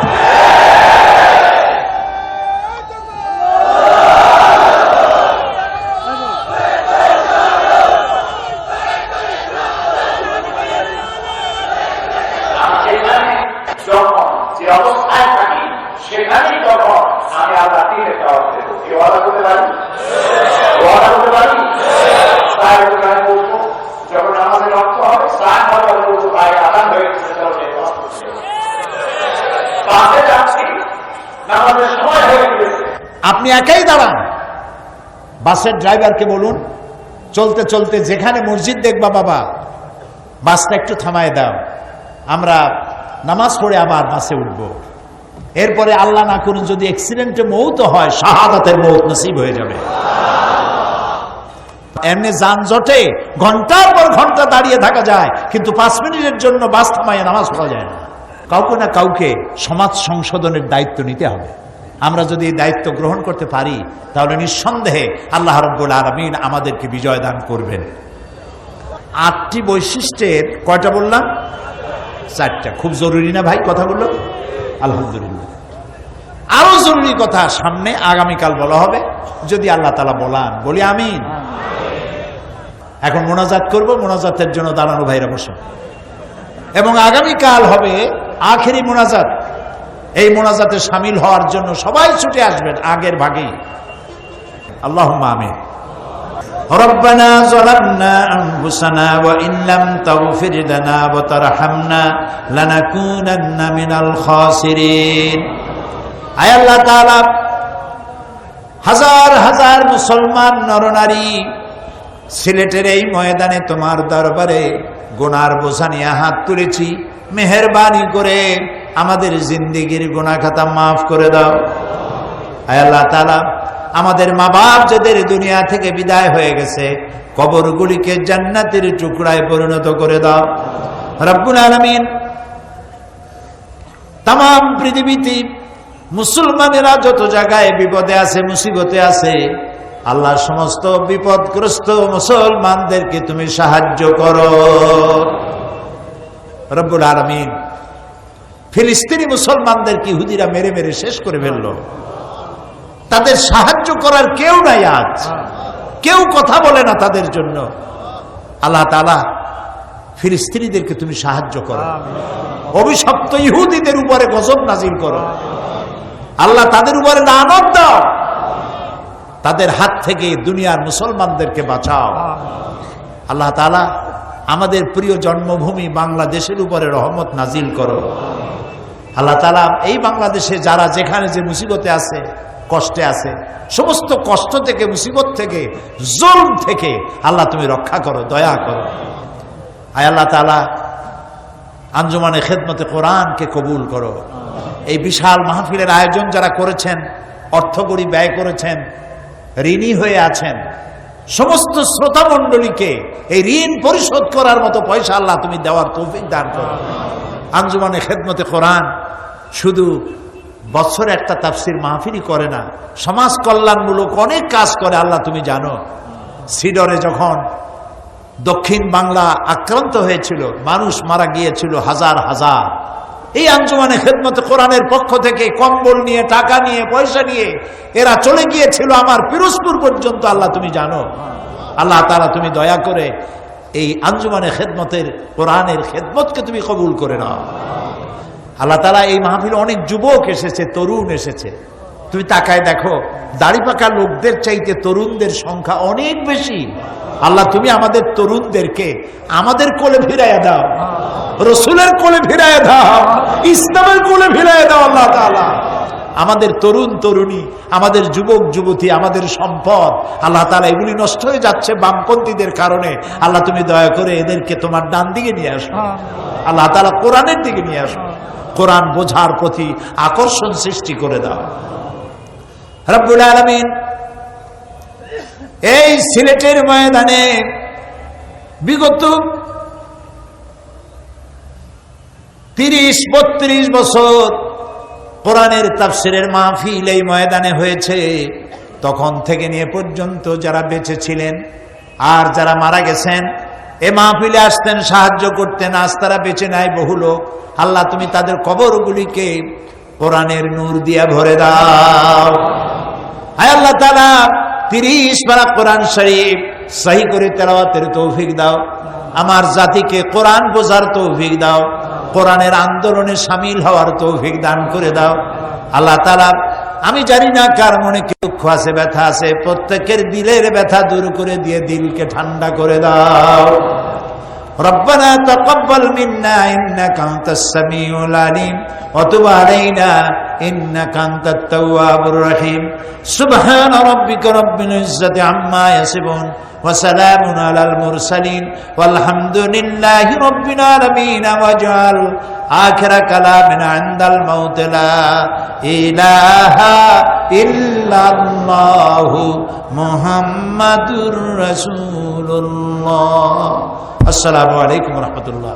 আপনি একাই দাঁড়ান, বাসের ড্রাইভারকে বলুন চলতে চলতে যেখানে মসজিদ দেখবা বাবা, বাসটা একটু থামায় দাও, আমরা নামাজ পড়ে আবার বাসে উঠবো। এরপরে আল্লাহ না করুন যদি অ্যাক্সিডেন্টে মৌত হয়, শাহাদাতের মৌত নসিব হয়ে যাবে। এমনি যানজটে ঘন্টার পর ঘন্টা দাঁড়িয়ে থাকা যায়, কিন্তু 5 মিনিটের জন্য বাস থামায় নামাজ পড়া যায় না। কাউকে না কাউকে সমাজ সংশোধনের দায়িত্ব নিতে হবে। আমরা যদি এই দায়িত্ব গ্রহণ করতে পারি, তাহলে নিঃসন্দেহে আল্লাহ রাব্বুল আলামিন আমাদেরকে বিজয় দান করবেন। 8টি বৈশিষ্ট্যের কয়টা বললাম? 4টা। খুব জরুরি না ভাই কথাগুলো? আলহামদুলিল্লাহ। আরো জরুরি কথা সামনে আগামীকাল বলা হবে, যদি আল্লাহ তাআলা বলান, বলি আমিন। এখন মোনাজাত করব, মোনাজাতের জন্য দাঁড়ানো ভাইরা বসে, এবং আগামীকাল হবে আখেরি মোনাজাত। এই মোনাজাতে শামিল হওয়ার জন্য সবাই ছুটে আসবেন আগের ভাগেই। আল্লাহুম্মা আমিন। রব্বানা যালামনা আনফুসানা ওয়া ইন লাম তাগফির লানা ওয়া তারহামনা লানাকুনান্না মিনাল খাসিরিন। আয় আল্লাহ তাআলা, হাজার হাজার মুসলমান নরনারী সিলেটের এই ময়দানে তোমার দরবারে গুনার বোঝা নিয়ে হাত তুলেছি, মেহেরবানি করে আমাদের জিন্দেগির গুনাহ খাতা মাফ করে দাও। আয় আল্লাহ তাআলা, আমাদের মা বাপ যাদের দুনিয়া থেকে বিদায় হয়ে গেছে, কবরগুলিকে জান্নাতের টুকরায় পরিণত করে দাও রব্বুল আলামিন। তাম পৃথিবীতে মুসলমানেরা যত জায়গায় বিপদে আছে, মুসিবতে আছে, আল্লাহ সমস্ত বিপদগ্রস্ত মুসলমানদেরকে তুমি সাহায্য করো রব্বুল আলামিন। ফিলিস্তিনি মুসলমানদেরকে ইহুদিরা মেরে মেরে শেষ করে ফেললো, তাদের সাহায্য করার কেউ নাই, আজ কেউ কথা বলে না তাদের জন্য। আল্লাহ তাআলা ফিলিস্তিনিদেরকে তুমি সাহায্য করো, অভিশপ্ত ইহুদিদের উপরে গজব নাজিল করো আল্লাহ, তাদের উপরে লানত দাও, তাদের হাত থেকে দুনিয়ার মুসলমানদেরকে বাঁচাও আল্লাহ তাআলা। আমাদের প্রিয় জন্মভূমি বাংলাদেশের উপরে রহমত নাজিল করো। আল্লাহ তাআলা এই বাংলাদেশে যারা যেখানে যে মুসিবতে আছে, কষ্টে আছে, সমস্ত কষ্ট থেকে, মুসিবত থেকে, জুলম থেকে আল্লাহ তুমি রক্ষা করো, দয়া করো। আয় আল্লাহ তাআলা আঞ্জুমানে খেদমতে কোরআনকে কবুল করো। এই বিশাল মাহফিলের আয়োজন যারা করেছেন, অর্থকড়ি ব্যয় করেছেন, ঋণী হয়ে আছেন, সমস্ত শ্রোতা মণ্ডলীকে এই ঋণ পরিশোধ করার মতো পয়সা আল্লাহ তুমি দেওয়ার তৌফিক দান করো। আঞ্জুমানে খেদমতে কোরআন শুধু বছরে একটা তাফসির মাহফিলই করে না, সমাজ কল্যাণমূলক অনেক কাজ করে। আল্লাহ তুমি জানো, সিডরে যখন দক্ষিণ বাংলা আক্রান্ত হয়েছিল, মানুষ মারা গিয়েছিল হাজার হাজার, এই আঞ্জুমানে খেদমতে কোরআনের পক্ষ থেকে কম্বল নিয়ে, টাকা নিয়ে, পয়সা নিয়ে এরা চলে গিয়েছিল আমার পিরোজপুর পর্যন্ত। আল্লাহ তুমি জানো। আল্লাহ তাআলা তুমি দয়া করে এই আঞ্জুমানে খেদমতের কোরআনের খেদমতকে তুমি কবুল করে নাও। আল্লাহ তাআলা এই মাহফিলে অনেক যুবক এসেছে, তরুণ এসেছে। তুমি তাকায় দেখো, দাড়ি পাকা লোকদের চাইতে তরুণদের সংখ্যা অনেক বেশি। আল্লাহ তুমি আমাদের তরুণদেরকে আমাদের কোলে ফিরাইয়া দাও, রসুলের কোলে ফিরাইয়া দাও, ইসলামের কোলে ফিরাইয়া দাও। আল্লাহ তাআলা আমাদের তরুণ তরুণী, আমাদের যুবক যুবতী, আমাদের সম্পদ, আল্লাহ তাআলা এগুলি নষ্ট হয়ে যাচ্ছে বামপন্থীদের কারণে। আল্লাহ তুমি দয়া করে এদেরকে তোমার ডান দিকে নিয়ে আসো। আল্লাহ তাআলা কোরআনের দিকে নিয়ে আসো, কোরআন বোঝার প্রতি আকর্ষণ সৃষ্টি করে দাও। রব্বুল আলামিন এই সিলেটের ময়দানে বিগত 30-32 বছর কোরআনের তাফসিরের মাহফিল এই ময়দানে হয়েছে। তখন থেকে নিয়ে পর্যন্ত যারা বেঁচে ছিলেন আর যারা মারা গেছেন, এ মাহফিলে আসতেন, সাহায্য করতেন, আজ তারা বেঁচে নাই বহু লোক। আল্লাহ তুমি তাদের কবরগুলিকে কোরআনের নূর দিয়া ভরে দাও। হায় আল্লাহ তাআলা 30 পারা কোরআন শরীফ সহি করে তেলাওয়াতের তৌফিক দাও। আমার জাতিকে কোরআন বোঝার তৌফিক দাও, কোরআনের আন্দোলনে শামিল হওয়ার তৌফিক দান করে দাও। আল্লাহ তাআলা আমি জানি না কার মনে কি দুঃখ আছে, ব্যথা আছে, প্রত্যেকের দিলের ব্যথা দূর করে দিয়ে দিলকে ঠান্ডা করে দাও। ربنا تقبل منا إنك أنت السميع العليم وتب علينا إنك أنت التواب الرحيم سبحان ربك رب العزة عما يصفون وسلام على المرسلين والحمد لله رب العالمين واجعل آخر كلامنا عند الموت لا إله إلا الله محمد رسول الله। আসসালামু আলাইকুম ওয়া রাহমাতুল্লাহ।